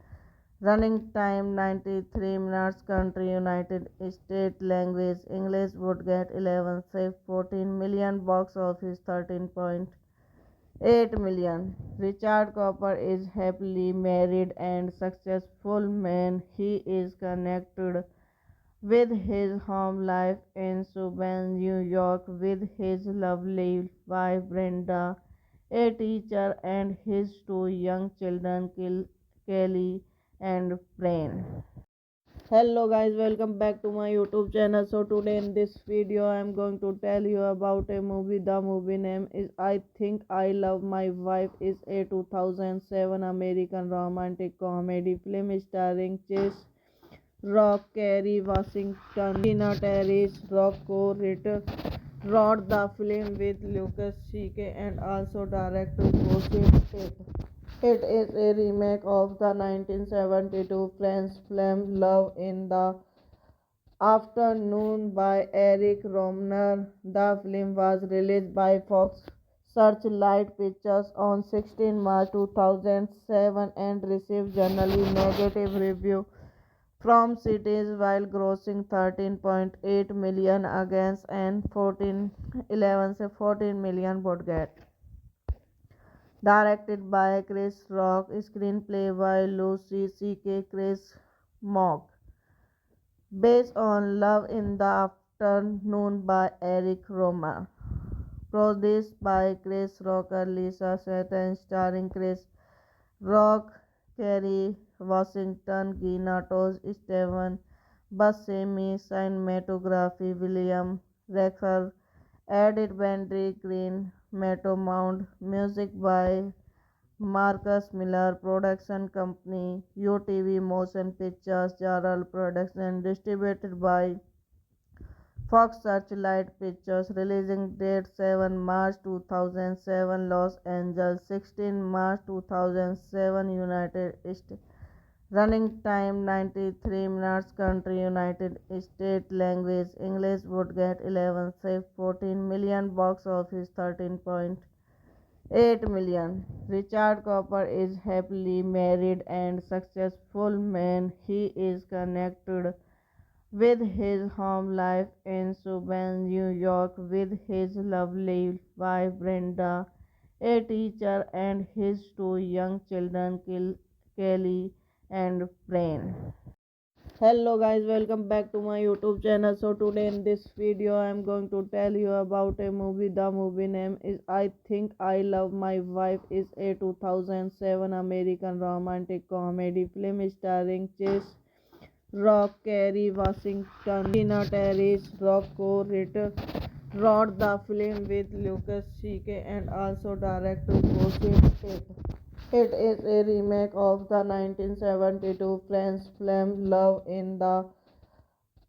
Running time 93 minutes. Country United States. Language English. Would get 11 save 14 million. Box office 13.8 million. Richard Cooper is happily married and successful man. He is connected with his home life in Subban, New York, with his lovely wife Brenda, a teacher, and his two young children, Kelly and Brain. Hello guys, welcome back to my YouTube channel. So today in this video I am going to tell you about a movie. The movie name is I Think I Love My Wife. Is a 2007 American romantic comedy film starring Chase Rock, Kerry Washington, Tina Terris. Rock wrote the film with Lucas C.K. and also directed it. It is a remake of the 1972 French film Love in the Afternoon by Eric Rohmer. The film was released by Fox Searchlight Pictures on 16 March 2007 and received generally negative reviews from cities while grossing 13.8 million against an 14 million budget. Directed by Chris Rock, screenplay by Lucy C.K. Chris Mock, based on Love in the Afternoon by Eric Romer, produced by Chris Rocker, Lisa Satan, starring Chris Rock, Kerry Washington, Gina Tosh, Steven Buscemi, cinematography William Recker, edit Benry Green, Matto Mount, music by Marcus Miller Production Company, UTV Motion Pictures, Jarrell Production, distributed by Fox Searchlight Pictures, releasing date 7 March 2007, Los Angeles, 16 March 2007, United States. Running time 93 minutes. Country United States. Language English. Would get 11 save 14 million. Box office 13.8 8 million. Richard Cooper is happily married and successful man. He is connected with his home life in Subban, New York, with his lovely wife Brenda, a teacher, and his two young children, Kelly and Brain. Hello guys, welcome back to my YouTube channel. So today in this video I am going to tell you about a movie. The movie name is I Think I Love My Wife. Is a 2007 American romantic comedy film starring Chase Rock, Kerry Washington, Tina Terris. Rock wrote the film with Lucas C.K. and also directed it. It is a remake of the 1972 French film Love in the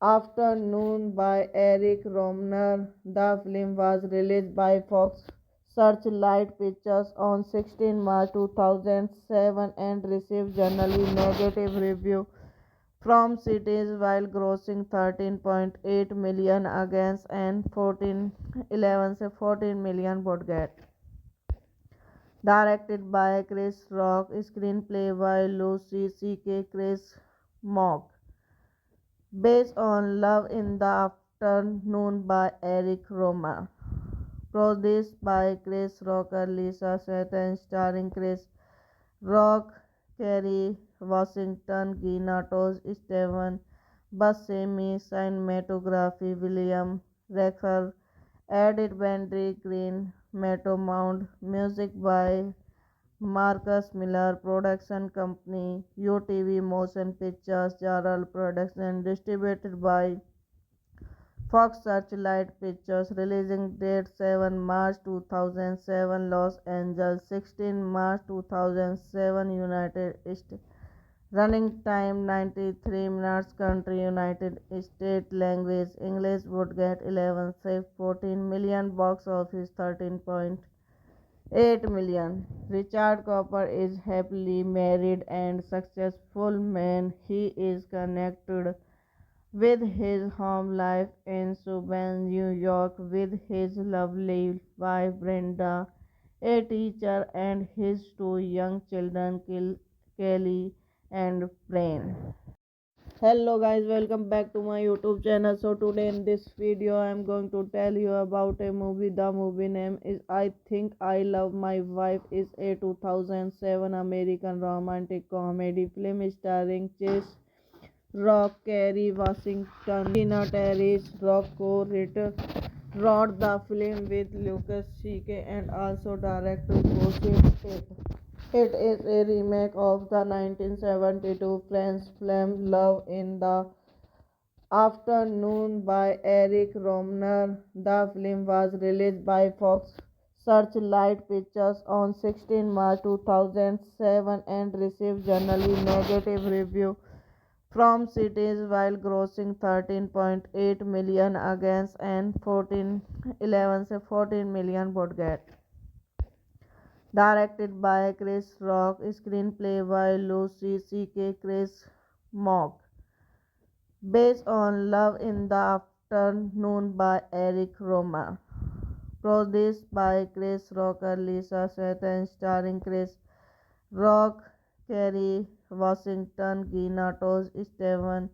Afternoon by Eric Rohmer. The film was released by Fox Searchlight Pictures on 16 March 2007 and received generally negative reviews from critics while grossing 13.8 million against an 14 million budget. Directed by Chris Rock, screenplay by Lucy C.K. Chris Mock, based on Love in the Afternoon by Eric Romer, produced by Chris Rocker, Lisa Seth, and starring Chris Rock, Kerry Washington, Gina Tosh, Steven Buscemi, cinematography William Recker, edit Benry Green, Metamount, music by Marcus Miller, production company UTV Motion Pictures, Jarrell Production, distributed by Fox Searchlight Pictures, releasing date 7 March 2007, Los Angeles, 16 March 2007, United States. Running time 93 minutes. Country United States. Language English. Would get 11 save 14 million. Box office 13.8 million. Richard Cooper is happily married and successful man. He is connected with his home life in Subban, New York, with his lovely wife Brenda, a teacher, and his two young children, Kelly and Brain. Hello guys, welcome back to my YouTube channel. So today in this video I am going to tell you about a movie. The movie name is I Think I Love My Wife. Is a 2007 American romantic comedy film starring Chase Rock, Kerry Washington, Tina Terris. Rock wrote the film with Lucas C.K. and also directed it. It is a remake of the 1972 French film Love in the Afternoon by Eric Rohmer. The film was released by Fox Searchlight Pictures on 16 March 2007 and received generally negative reviews from critics while grossing 13.8 million against an 14 million budget. Directed by Chris Rock, screenplay by Lucy C.K. Chris Mock, based on Love in the Afternoon by Eric Romer, produced by Chris Rocker, Lisa Seth, and starring Chris Rock, Kerry Washington, Gina Tosh, Steven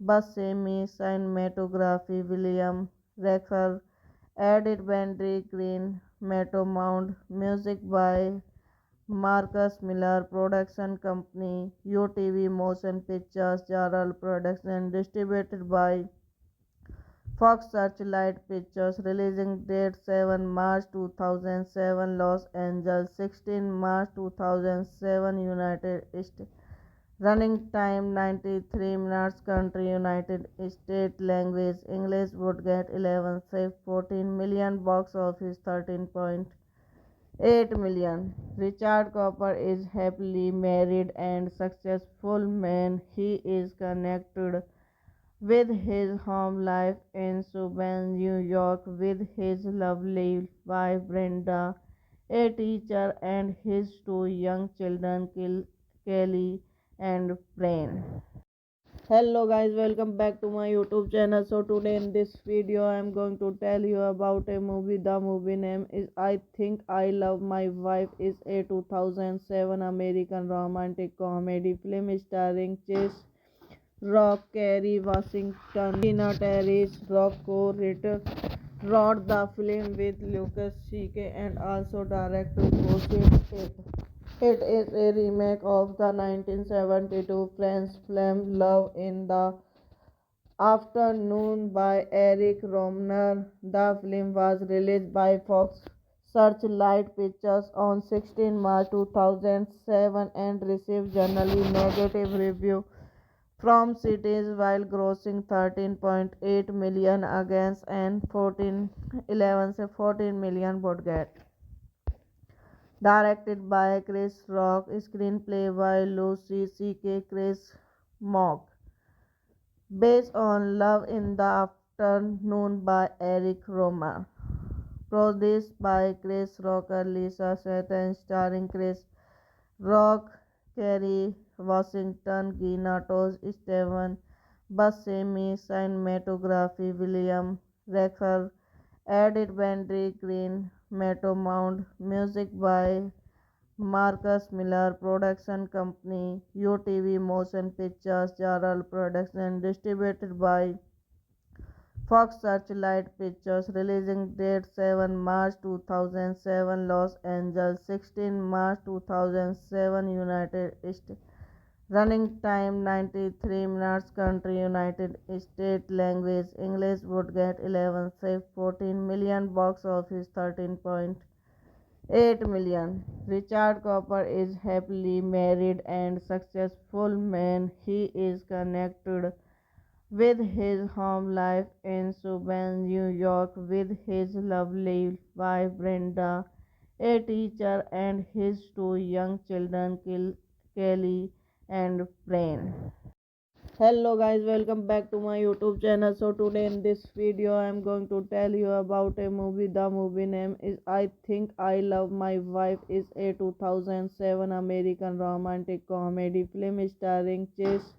Buscemi, cinematography William Recker, edit Benry Green, Metamount, music by Marcus Miller, production company UTV Motion Pictures, Jarrell Production, distributed by Fox Searchlight Pictures, releasing date 7 March 2007, Los Angeles, 16 March 2007, United States. Running time 93 minutes. Country United States. Language English. Would get 11 save 14 million. Box office 13.8 million. Richard Cooper is happily married and successful man. He is connected with his home life in Subban, New York, with his lovely wife Brenda, a teacher, and his two young children, Kelly and Brain. Hello guys, welcome back to my YouTube channel. So today in this video I am going to tell you about a movie. The movie name is I Think I Love My Wife is a 2007 American romantic comedy film starring Chase Rock, Kerry Washington, Tina Terris, Rocco Ritter, wrote the film with Lucas C.K. and also directed Joseph. It is a remake of the 1972 French film Love in the Afternoon by Eric Rohmer. The film was released by Fox Searchlight Pictures on 16 March 2007 and received generally negative reviews from critics while grossing 13.8 million against an 14 million budget. Directed by Chris Rock, screenplay by Lucy C.K. Chris Mock, based on Love in the Afternoon by Eric Romer, produced by Chris Rocker, Lisa Seth, and starring Chris Rock, Kerry Washington, Gina Tosh, Steven Buscemi, cinematography William Recker, edit Benry Green, Metamount, music by Marcus Miller, production company UTV Motion Pictures, Jarrell Production, distributed by Fox Searchlight Pictures, releasing date 7 March 2007, Los Angeles, 16 March 2007, United States. Running time 93 minutes. Country United States. Language English. Would get 11 save 14 million. Box office 13.8 million. Richard Cooper is happily married and successful man. He is connected with his home life in Subban, New York, with his lovely wife Brenda, a teacher, and his two young children, Kelly and Brain. Hello guys, welcome back to my YouTube channel. So today in this video I am going to tell you about a movie. The movie name is I Think I Love My Wife is a 2007 American romantic comedy film starring Chase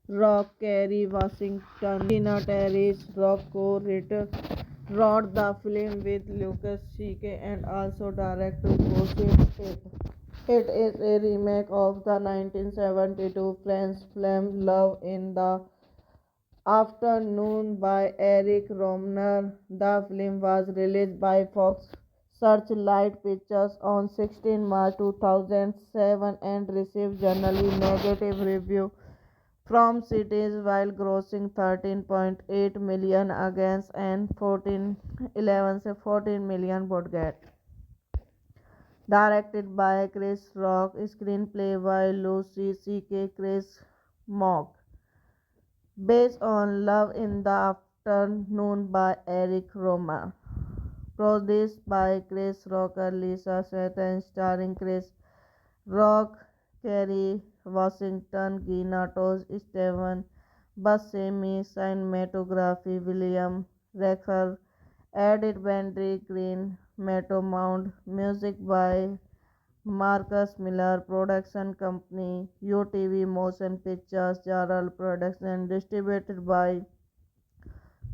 Rock, Kerry Washington, Tina Terris, Rocco Ritter, wrote the film with Lucas C.K. and also directed Joseph. It is a remake of the 1972 French film Love in the Afternoon by Eric Rohmer. The film was released by Fox Searchlight Pictures on 16 March 2007 and received generally negative reviews from critics while grossing 13.8 million against an 14 million budget. Directed by Chris Rock, screenplay by Lucy C.K. Chris Mock, based on Love in the Afternoon by Eric Romer, produced by Chris Rocker, Lisa Seth, and starring Chris Rock, Kerry Washington, Gina Tosh, Steven Buscemi, cinematography William Recker, edit Benry Green, Metamount, music by Marcus Miller, production company UTV Motion Pictures, Jarrell Production, distributed by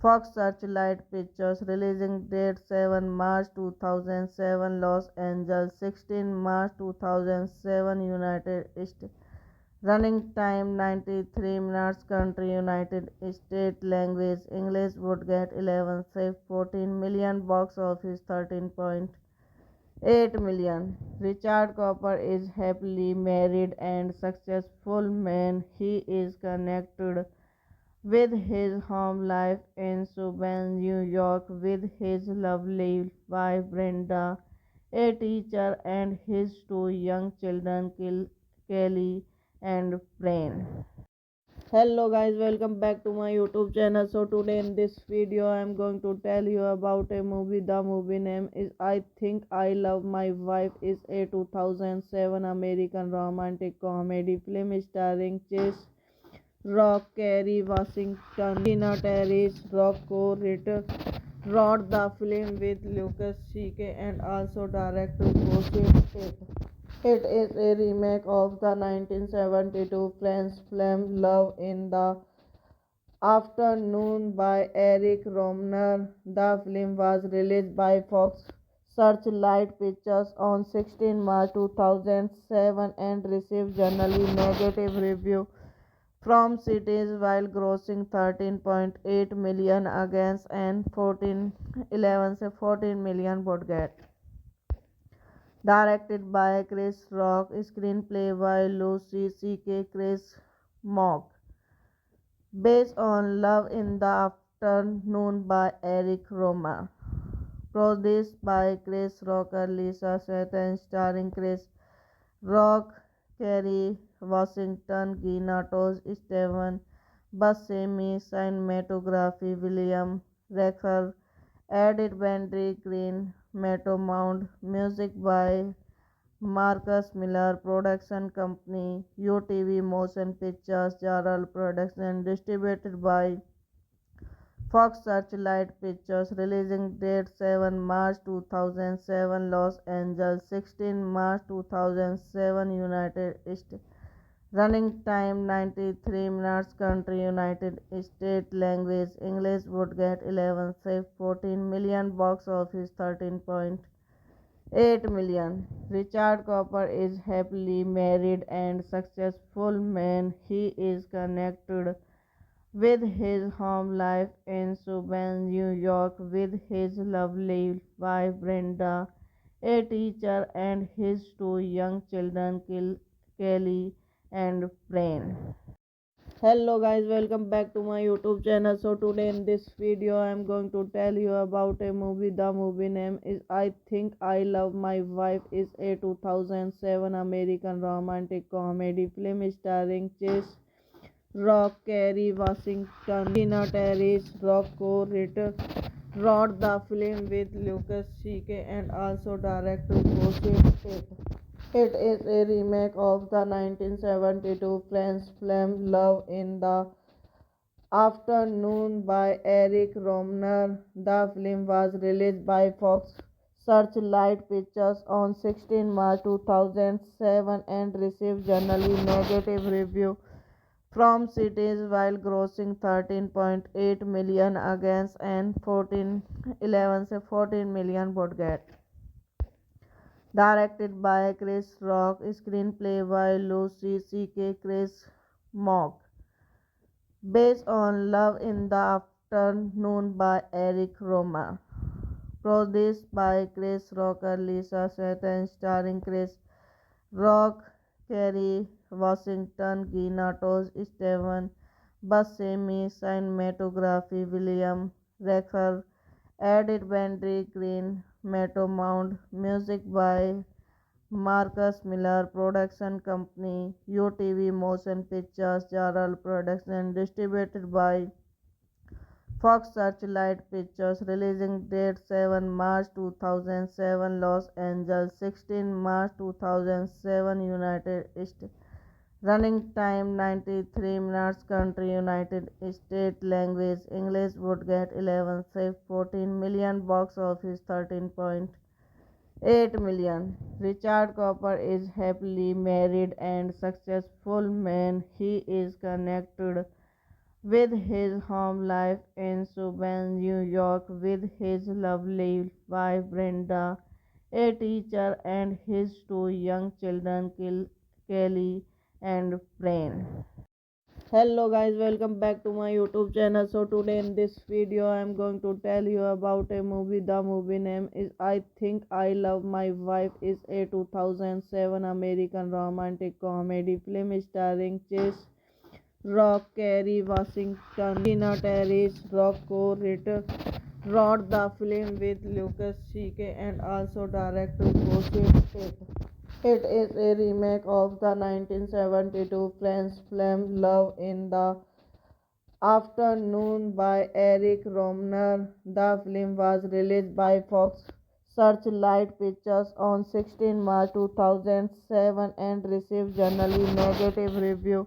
Fox Searchlight Pictures, releasing date 7 March 2007, Los Angeles, 16 March 2007, United States. Running time 93 minutes. Country United States. Language English. Would get 11 save 14 million. Box office 13.8 million. Richard Cooper is happily married and successful man. He is connected with his home life in Subban, New York, with his lovely wife Brenda, a teacher, and his two young children, Kelly and Brain. Hello guys, welcome back to my YouTube channel. So today in this video I am going to tell you about a movie. The movie name is I Think I Love My Wife is a 2007 American romantic comedy film starring Chase Rock, Kerry Washington, Tina Terris, Rocco Ritter, wrote the film with Lucas C.K. and also directed Joseph. It is a remake of the 1972 French film Love in the Afternoon by Eric Rohmer. The film was released by Fox Searchlight Pictures on 16 March 2007 and received generally negative reviews from critics while grossing 13.8 million against an 14 million budget. Directed by Chris Rock, screenplay by Lucy C.K. Chris Mock, based on Love in the Afternoon by Eric Romer, produced by Chris Rocker, Lisa Seth, and starring Chris Rock, Kerry Washington, Gina Tosh, Steven Buscemi, cinematography William Recker, edit Benry Green, Metamount, music by Marcus Miller, production company UTV Motion Pictures, Jarrell Production, distributed by Fox Searchlight Pictures, releasing date 7 March 2007, Los Angeles, 16 March 2007, United States. Running time 93 minutes. Country United States. Language English. Would get 11 save 14 million. Box office 13.8 million. Richard Cooper is happily married and successful man. He is connected with his home life in Subban, New York, with his lovely wife Brenda, a teacher, and his two young children, Kelly and Brain. Hello guys, welcome back to my YouTube channel. So today in this video I am going to tell you about a movie. The movie name is I Think I Love My Wife. Is a 2007 American romantic comedy film starring Chase Rock, Kerry Washington, Tina Terris. Rock wrote the film with Lucas C.K. and also directed Joseph. It is a remake of the 1972 French film Love in the Afternoon by Eric Rohmer. The film was released by Fox Searchlight Pictures on 16 March 2007 and received generally negative reviews from critics while grossing 13.8 million against an 14 million budget. Directed by Chris Rock, screenplay by Lucy C.K. Chris Mock, based on Love in the Afternoon by Eric Romer, produced by Chris Rocker, Lisa Seth, and starring Chris Rock, Kerry Washington, Gina Tosh, Steven Buscemi, cinematography William Recker, edit Benry Green, Metamount, music by Marcus Miller, production company UTV Motion Pictures, Jarrell Production, distributed by Fox Searchlight Pictures, releasing date 7 March 2007, Los Angeles, 16 March 2007, United States. Running time 93 minutes. Country United States. Language English. Would get 11 save 14 million. Box office 13.8 million. Richard Cooper is happily married and successful man. He is connected with his home life in Subban, New York, with his lovely wife Brenda, a teacher, and his two young children, Kelly and Brain. Hello guys, welcome back to my YouTube channel. So today in this video I am going to tell you about a movie. The movie name is I Think I Love My Wife. Is a 2007 American romantic comedy film starring Chase Rock, Kerry Washington, Tina Terris. Rock wrote the film with Lucas C.K. and also directed Joseph. It is a remake of the 1972 French film Love in the Afternoon by Eric Rohmer. The film was released by Fox Searchlight Pictures on 16 March 2007 and received generally negative reviews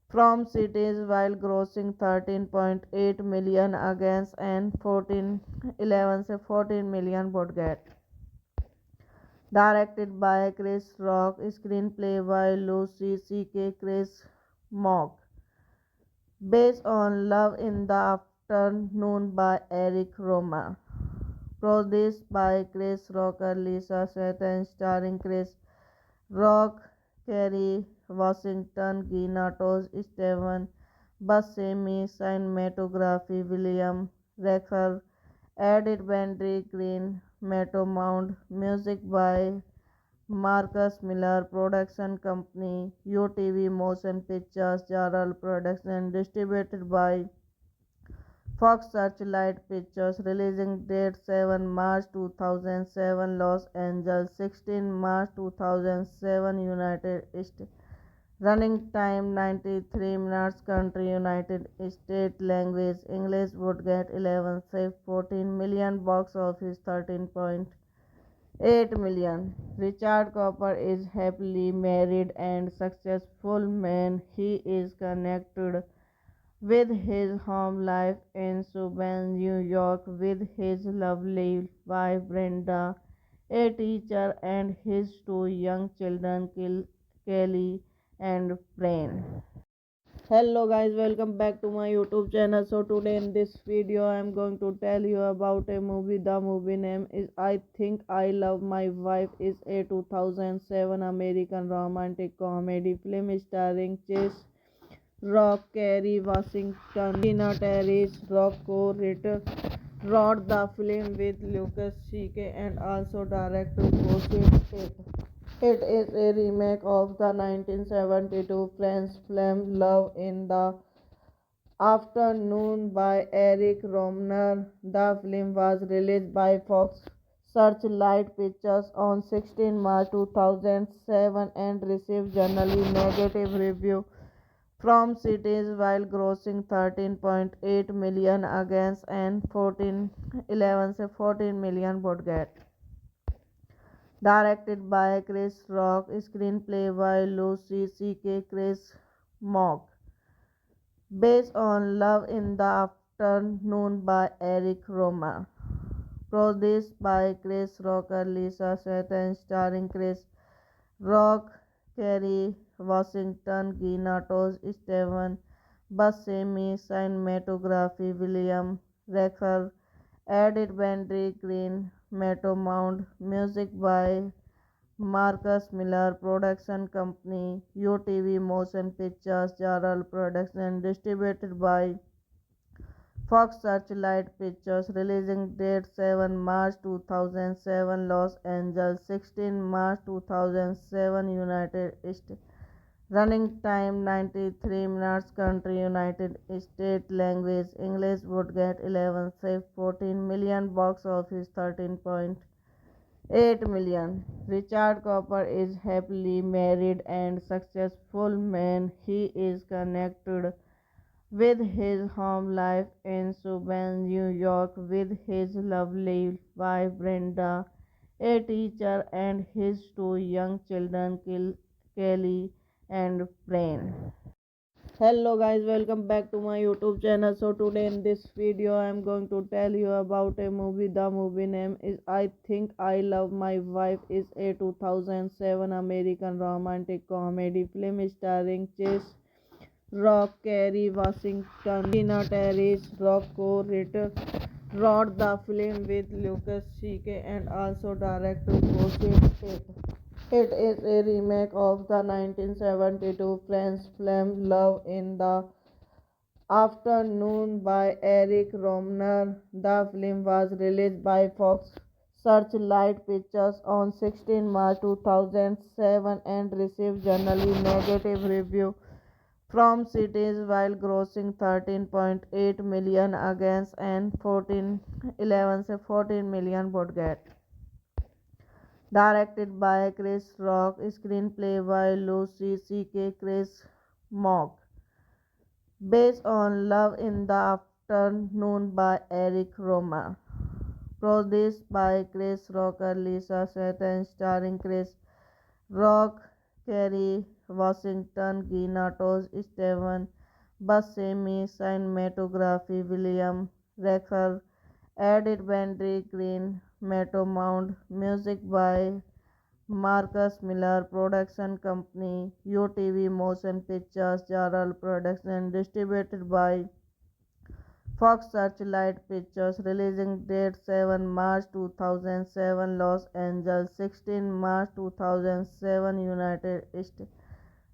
from critics while grossing 13.8 million against an 14 million budget. directed by Chris Rock, screenplay by Lucy C.K. Chris Mock, based on Love in the Afternoon by Eric Romer, produced by Chris Rocker, Lisa Seth, and starring Chris Rock, Kerry Washington, Gina Tosh, Steven Buscemi, cinematography William Recker, edit Benry Green, Matto Mount, music by Marcus Miller, production company UTV Motion Pictures, Jarrell Production, distributed by Fox Searchlight Pictures, releasing date 7 March 2007, Los Angeles, 16 March 2007, United States. Running time 93 minutes. Country United States. Language English. Would get 11 save 14 million. Box office 13.8 million. Richard Cooper is happily married and successful man. He is connected with his home life in Subban, New York, with his lovely wife Brenda, a teacher, and his two young children, Kelly and Brain. Hello guys, welcome back to my YouTube channel. So today in this video I am going to tell you about a movie. The movie name is I Think I Love My Wife. Is a 2007 American romantic comedy film starring Chase Rock, Kerry Washington, Tina Terry's Rocco Ritter wrote the film with Lucas C.K. and also directed Joseph Tate. It is a remake of the 1972 French film Love in the Afternoon by Eric Rohmer. The film was released by Fox Searchlight Pictures on 16 March 2007 and received generally negative reviews from cities while grossing 13.8 million against an 14 million budget. Directed by Chris Rock, screenplay by Lucy C.K. Chris Mock, based on Love in the Afternoon by Eric Romer, produced by Chris Rocker, Lisa Seth, and starring Chris Rock, Kerry Washington, Gina Tosh, Steven Buscemi, cinematography William Recker, edit Benry Green, Matto Mount, music by Marcus Miller, production company UTV Motion Pictures, Jarrell Production, distributed by Fox Searchlight Pictures, releasing date 7 March 2007, Los Angeles, 16 March 2007, United States. Running time 93 minutes. Country United States. Language English. Would get 11 save 14 million. Box office 13.8 million. Richard Cooper is happily married and successful man. He is connected with his home life in Subban, New York, with his lovely wife Brenda, a teacher, and his two young children, Kelly and Brain. Hello guys, welcome back to my YouTube channel. So today in this video I am going to tell you about a movie. The movie name is I Think I Love My Wife. Is a 2007 American romantic comedy film starring Chase Rock, Kerry Washington, Tina Terry's Rocco Ritter wrote the film with Lucas C.K. and also directed Joseph Tate. It is a remake of the 1972 French film Love in the Afternoon by Eric Rohmer. The film was released by Fox Searchlight Pictures on 16 March 2007 and received generally negative reviews from cities while grossing 13.8 million against an 14 million budget. Directed by Chris Rock, screenplay by Lucy C.K. Chris Mock, based on Love in the Afternoon by Eric Romer, produced by Chris Rocker, Lisa Seth, and starring Chris Rock, Kerry Washington, Gina Tosh, Steven Buscemi, cinematography William Recker, edit Benry Green, Matto Mount, music by Marcus Miller Production Company, UTV Motion Pictures, Jarrell Production, distributed by Fox Searchlight Pictures, releasing date 7 March 2007, Los Angeles, 16 March 2007, United States.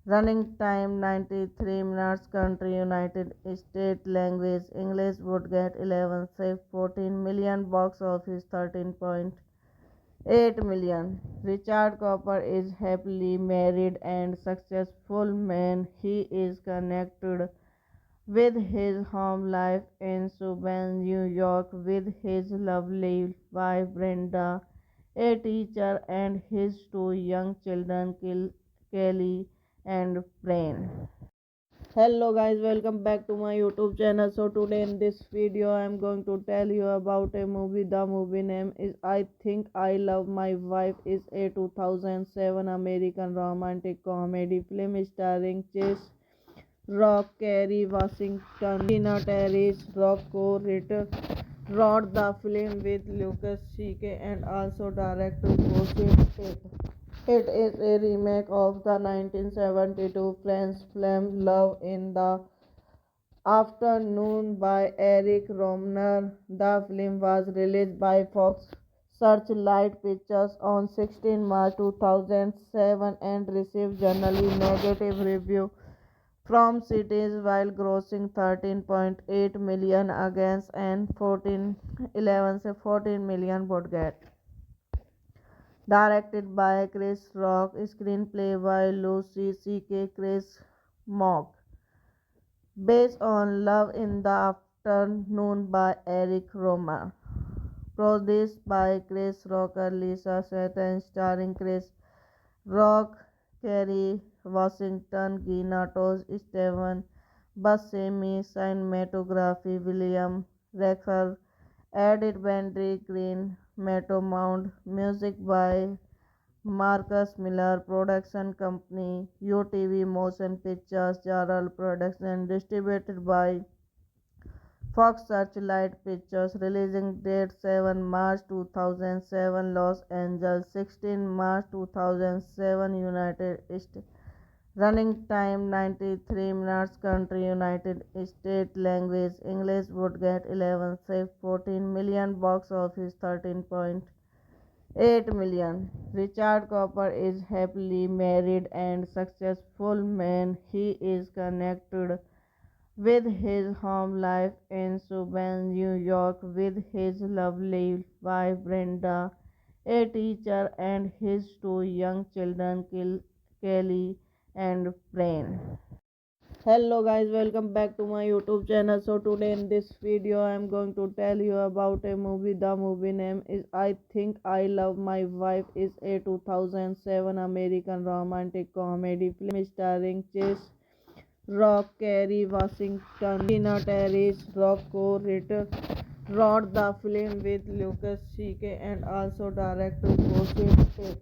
Running time 93 minutes. Country United States. Language English. Would get 11 save 14 million. Box office 13.8 million. Richard Cooper is happily married and successful man. He is connected with his home life in Subban, New York, with his lovely wife Brenda, a teacher, and his two young children, Kelly and Brain. Hello guys, welcome back to my YouTube channel. So today in this video I am going to tell you about a movie. The movie name is I Think I Love My Wife. Is a 2007 American romantic comedy film starring Chase Rock, Kerry Washington, Tina Terry's Rock wrote the film with Lucas C.K. and also directed Joseph Tate. It is a remake of the 1972 French film Love in the Afternoon by Eric Rohmer. The film was released by Fox Searchlight Pictures on 16 March 2007 and received generally negative reviews from cities while grossing 13.8 million against an 14 million budget. Directed by Chris Rock, screenplay by Lucy C.K. Chris Mock, based on Love in the Afternoon by Eric Romer, produced by Chris Rocker, Lisa Satan, starring Chris Rock, Kerry Washington, Gina Tosh, Steven Buscemi, cinematography William Recker, edit Benry Green, Metamount, music by Marcus Miller Production Company, UTV Motion Pictures, Jarrell Production, distributed by Fox Searchlight Pictures, releasing date 7 March 2007, Los Angeles, 16 March 2007, United States. Running time 93 minutes. Country United States. Language English. Would get 11 save 14 million. Box office 13.8 million. Richard Cooper is happily married and successful man. He is connected with his home life in Subban, New York, with his lovely wife Brenda, a teacher, and his two young children, Kelly and Brain. Hello guys, welcome back to my YouTube channel. So today in this video I am going to tell you about a movie. The movie name is I Think I Love My Wife. Is a 2007 American romantic comedy film starring Chase Rock, Kerry Washington, Tina Terry's Rock wrote the film with Lucas C.K. and also directed Joseph Tate.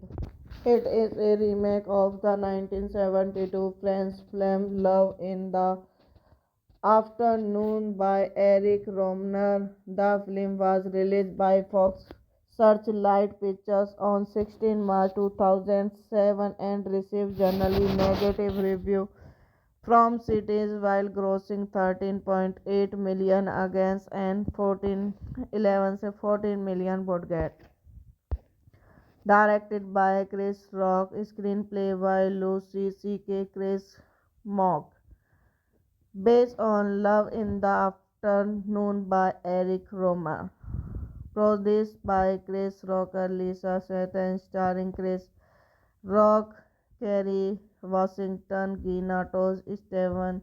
It is a remake of the 1972 French film Love in the Afternoon by Eric Rohmer. The film was released by Fox Searchlight Pictures on 16 March 2007 and received generally negative reviews from cities while grossing 13.8 million against an 14 million budget. Directed by Chris Rock, screenplay by Lucy C.K. Chris Mock, based on Love in the Afternoon by Eric Romer, produced by Chris Rocker, Lisa Satan, starring Chris Rock, Kerry Washington, Gina Tosh, Steven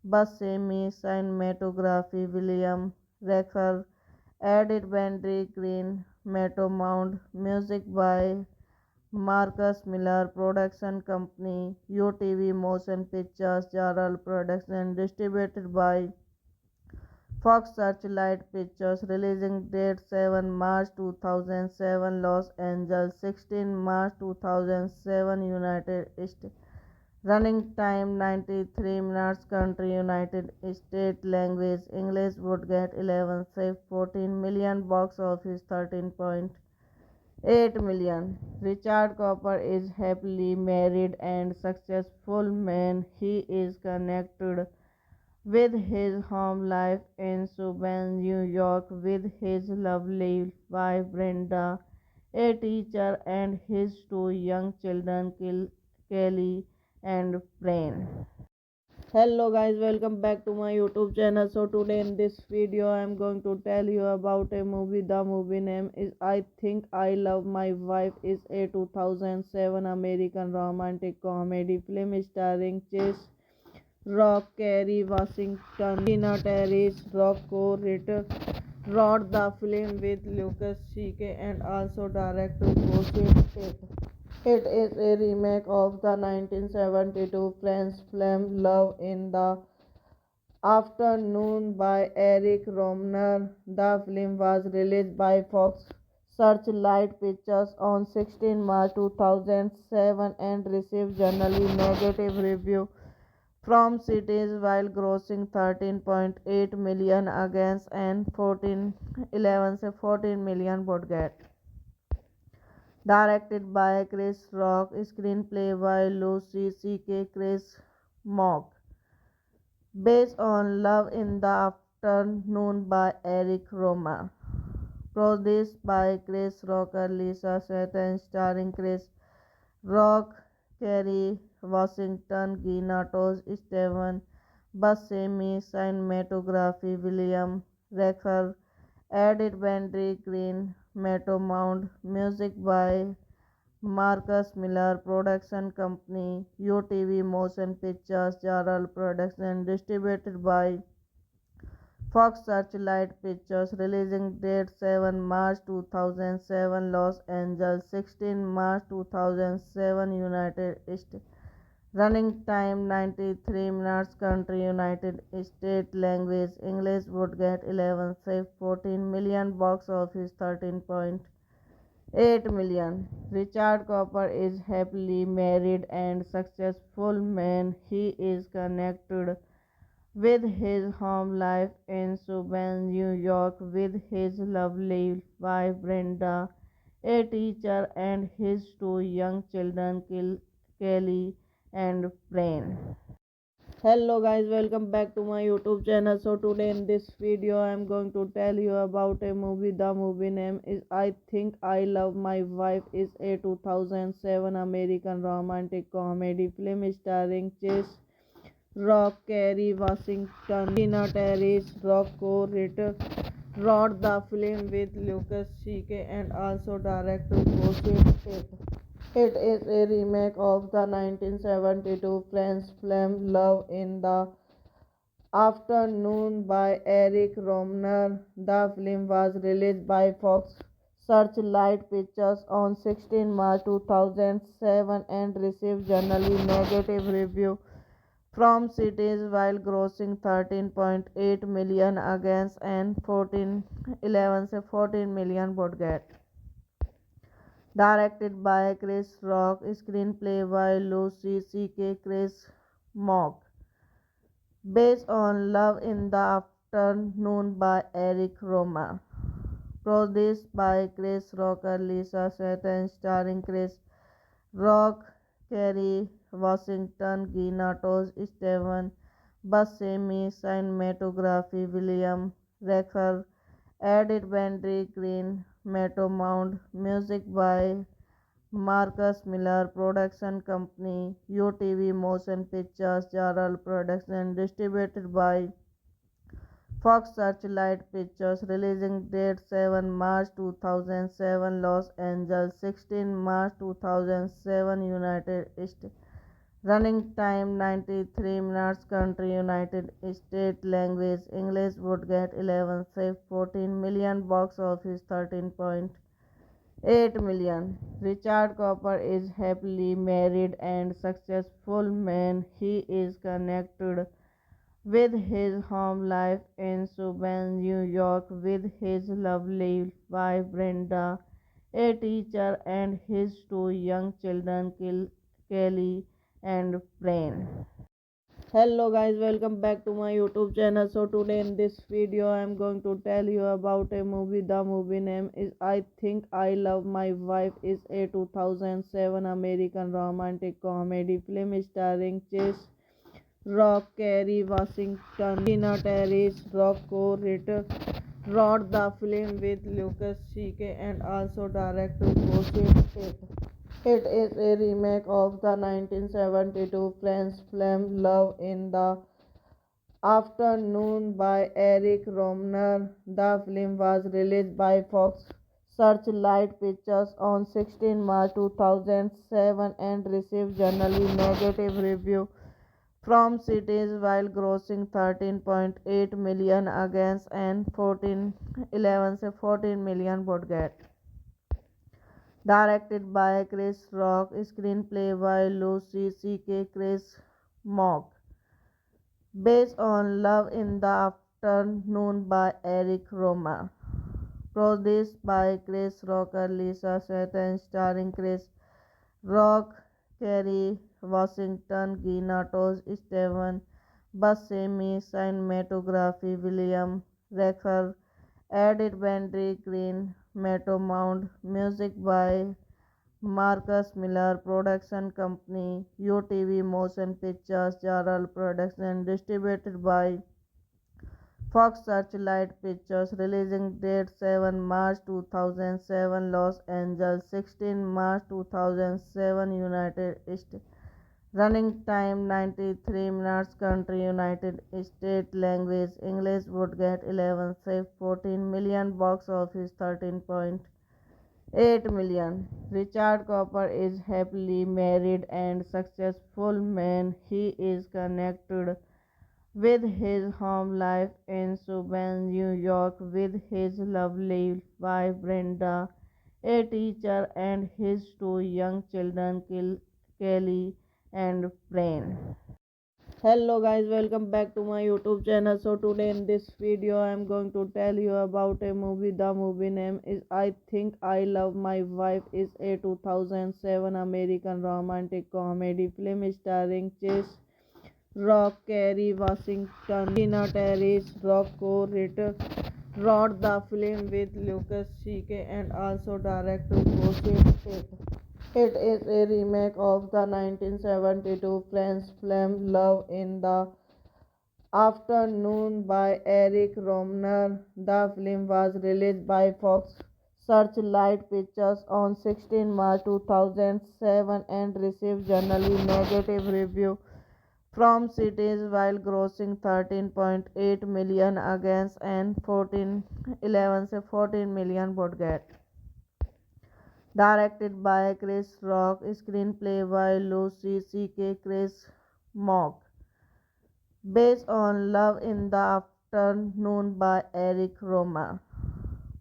Buscemi, cinematography William Recker, edit Benry Green, Metamount, music by Marcus Miller Production Company, UTV Motion Pictures, Jarrell Production, distributed by Fox Searchlight Pictures, releasing date 7 March 2007, Los Angeles, 16 March 2007, United States. Running time 93 minutes. Country United States. Language English. Would get 11 save 14 million. Box office 13.8 8 million. Richard Cooper is happily married and successful man. He is connected with his home life in Subban, New York, with his lovely wife Brenda, a teacher, and his two young children, Kelly and Brain. Hello guys, welcome back to my YouTube channel. So today in this video I am going to tell you about a movie. The movie name is I Think I Love My Wife is a 2007 American romantic comedy film starring Chase Rock, Kerry Washington, Tina Terry's Rocco Ritter wrote the film with Lucas C.K. and also directed Joseph Tate. It is a remake of the 1972 French film Love in the Afternoon by Eric Rohmer. The film was released by Fox Searchlight Pictures on 16 March 2007 and received generally negative reviews from cities while grossing 13.8 million against an 14 million budget. Directed by Chris Rock, screenplay by Lucy C.K. Chris Mock, based on Love in the Afternoon by Eric Romer, produced by Chris Rocker, Lisa Satan, starring Chris Rock, Kerry Washington, Gina Tosh, Steven Buscemi, cinematography William Recker, edit Benry Green, Metamount, music by Marcus Miller, production company UTV Motion Pictures, Jarrell Production, distributed by Fox Searchlight Pictures, releasing date 7 March 2007, Los Angeles, 16 March 2007, United States. Running time 93 minutes. Country United States. Language English. Would get 11 save 14 million. Box office 13.8 million. Richard Cooper is happily married and successful man. He is connected with his home life in Subban, New York, with his lovely wife Brenda, a teacher, and his two young children, Kelly and Brain. Hello guys, welcome back to my YouTube channel. So today in this video I am going to tell you about a movie. The movie name is I Think I Love My Wife is a 2007 American romantic comedy film starring Chase Rock, Kerry Washington, Tina Terry's Rocco Ritter wrote the film with Lucas C.K. and also directed Joseph Tate. It is a remake of the 1972 French film Love in the Afternoon by Eric Rohmer. The film was released by Fox Searchlight Pictures on 16 March 2007 and received generally negative reviews from cities while grossing 13.8 million against an 14 million budget. Directed by Chris Rock, screenplay by Lucy C.K. Chris Mock, based on Love in the Afternoon by Eric Romer, produced by Chris Rocker, Lisa Satan, starring Chris Rock, Kerry Washington, Gina Tosh, Steven Buscemi, cinematography William Recker, edit Benry Green, Metamount, music by Marcus Miller, production company UTV Motion Pictures, Jarrell Production, distributed by Fox Searchlight Pictures, releasing date 7 March 2007, Los Angeles, 16 March 2007, United States. Running time 93 minutes. Country United States. Language English. Would get 11 save 14 million. Box office 13.8 million. Richard Cooper is happily married and successful man. He is connected with his home life in Subban, New York, with his lovely wife Brenda, a teacher, and his two young children, Kelly and Brain. Hello guys, welcome back to my YouTube channel. So today in this video I am going to tell you about a movie. The movie name is I Think I Love My Wife is a 2007 American romantic comedy film starring Chase Rock, Kerry Washington, Tina Terry's Rock wrote the film with Lucas C.K. and also directed Joseph Tate. It is a remake of the 1972 French film Love in the Afternoon by Eric Rohmer. The film was released by Fox Searchlight Pictures on 16 March 2007 and received generally negative reviews from critics while grossing 13.8 million against an 14 million budget. Directed by Chris Rock, screenplay by Lucy C.K. Chris Mock. Based on Love in the Afternoon by Eric Romer. Produced by Chris Rocker, Lisa Satan, starring Chris Rock, Kerry Washington, Gina Tosh, Steven Buscemi, cinematography William Recker, edit Benry Green, Metamount, music by Marcus Miller, production company UTV Motion Pictures, Jarrell Production, distributed by Fox Searchlight Pictures, releasing date 7 March 2007, Los Angeles, 16 March 2007, United States. Running time 93 minutes. Country United States. Language English. Would get 11 save 14 million. Box office 13.8 million. Richard Cooper is happily married and successful man. He is connected with his home life in Subban, New York, with his lovely wife Brenda, a teacher, and his two young children, Kelly and Brain. Hello guys, welcome back to my YouTube channel. So today in this video I am going to tell you about a movie. The movie name is I Think I Love My Wife is a 2007 American romantic comedy film starring Chase Rock, Kerry Washington, Tina Terry's Rock wrote the film with Lucas C.K. and also directed Joseph Tate. It is a remake of the 1972 French film Love in the Afternoon by Eric Rohmer. The film was released by Fox Searchlight Pictures on 16 March 2007 and received generally negative reviews from critics while grossing 13.8 million against an 14 million budget. Directed by Chris Rock, screenplay by Lucy C.K. Chris Mock. Based on Love in the Afternoon by Eric Romer.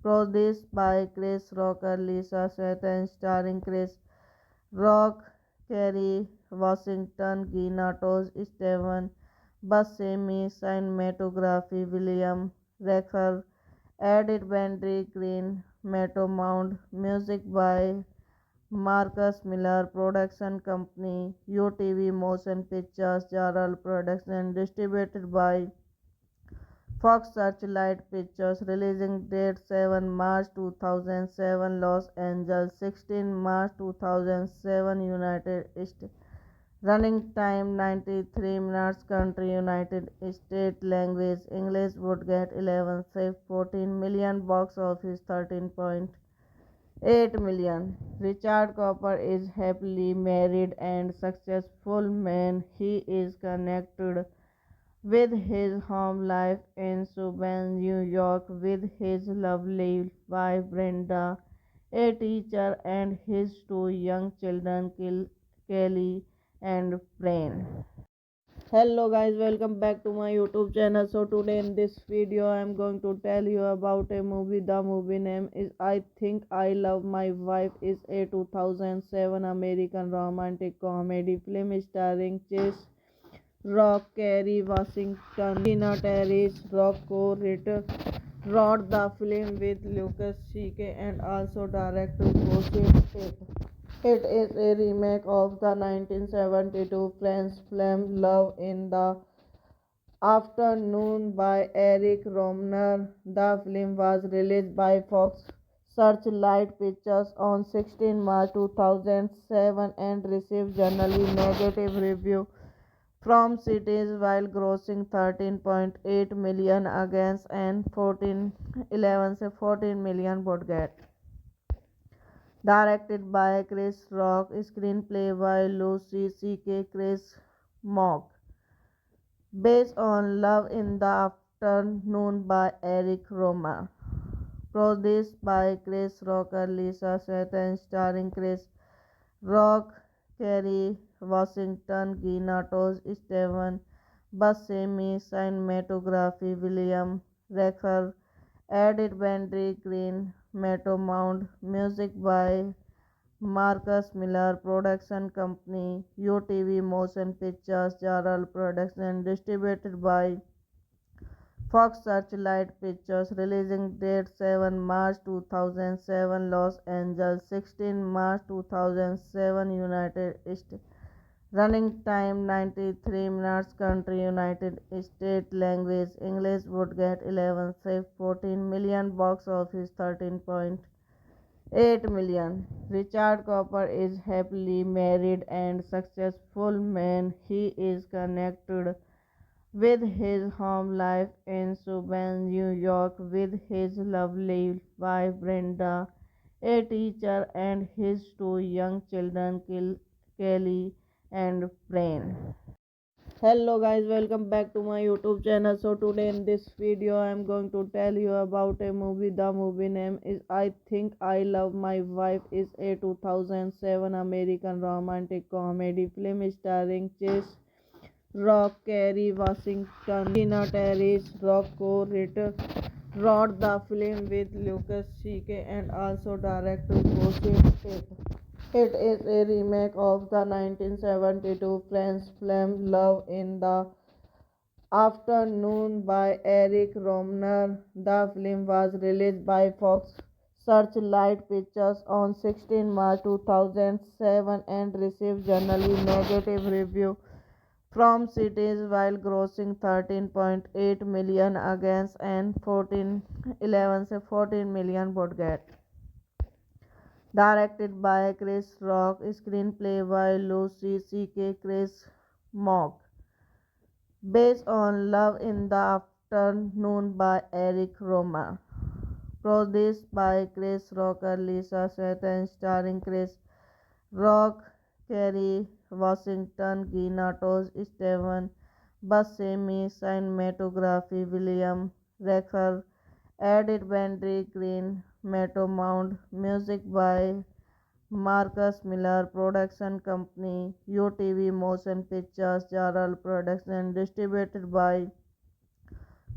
Produced by Chris Rocker, Lisa Satan, starring Chris Rock, Kerry Washington, Gina Tosh, Steven Buscemi, cinematography William Recker, edit Benry Green, Metamount, music by Marcus Miller, production company UTV Motion Pictures, Jarrell Production, distributed by Fox Searchlight Pictures, releasing date 7 March 2007, Los Angeles, 16 March 2007, United States. Running time 93 minutes. Country United States. Language English. Would get 11 save 14 million. Box office 13.8 million. Richard Cooper is happily married and successful man. He is connected with his home life in Subban, New York, with his lovely wife Brenda, a teacher, and his two young children, Kelly and Brain. Hello guys, welcome back to my YouTube channel. So today in this video I am going to tell you about a movie. The movie name is I Think I Love My Wife is a 2007 American romantic comedy film starring Chase Rock, Kerry Washington, Tina Terry's Rock wrote the film with Lucas C.K. and also directed Joseph Tate. It is a remake of the 1972 French film Love in the Afternoon by Eric Rohmer. The film was released by Fox Searchlight Pictures on 16 March 2007 and received generally negative reviews from critics while grossing 13.8 million against an 14 million budget. Directed by Chris Rock, screenplay by Lucy C.K. Chris Mock. Based on Love in the Afternoon by Eric Romer. Produced by Chris Rocker, Lisa Seth, and starring Chris Rock, Kerry Washington, Gina Tosh, Steven Buscemi, cinematography William Recher, edit Benry Green, Matto Mount, music by Marcus Miller, production company UTV Motion Pictures, Jarrell Production, distributed by Fox Searchlight Pictures, releasing date 7 March 2007, Los Angeles, 16 March 2007, United States. Running time 93 minutes. Country United States. Language English. Would get 11 save 14 million. Box office 13.8 million. Richard Cooper is happily married and successful man. He is connected with his home life in Subban, New York, with his lovely wife Brenda, a teacher, and his two young children, Kelly and Brain. Hello guys, welcome back to my YouTube channel. So today in this video I am going to tell you about a movie. The movie name is I Think I Love My Wife. Is a 2007 American romantic comedy film starring Chase Rock, Kerry Washington, Tina Terry's Rocco Ritter wrote the film with Lucas C.K. and also directed Joseph Tate. It is a remake of the 1972 French film Love in the Afternoon by Eric Rohmer. The film was released by Fox Searchlight Pictures on 16 March 2007 and received generally negative reviews from critics while grossing 13.8 million against an 14 million budget. Directed by Chris Rock, screenplay by Lucy C.K. Chris Mock. Based on Love in the Afternoon by Eric Romer. Produced by Chris Rocker, Lisa Seth, and starring Chris Rock, Kerry Washington, Gina Tosh, Steven Buscemi, cinematography William Recher, edit Benry Green, Matto Mount, music by Marcus Miller, production company UTV Motion Pictures, Jarrell Production, distributed by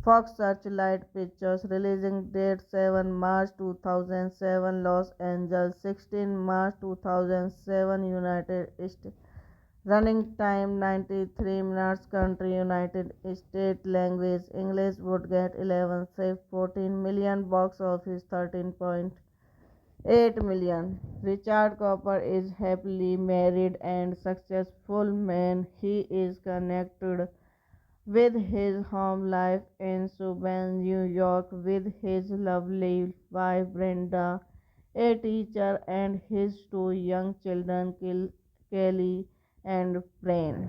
Fox Searchlight Pictures, releasing date 7 March 2007, Los Angeles, 16 March 2007, United States. Running time 93 minutes. Country United States. Language English. Would get 11 save 14 million. Box office 13.8 million. Richard Cooper is happily married and successful man. He is connected with his home life in Subban, New York, with his lovely wife Brenda, a teacher, and his two young children, Kelly and Brain.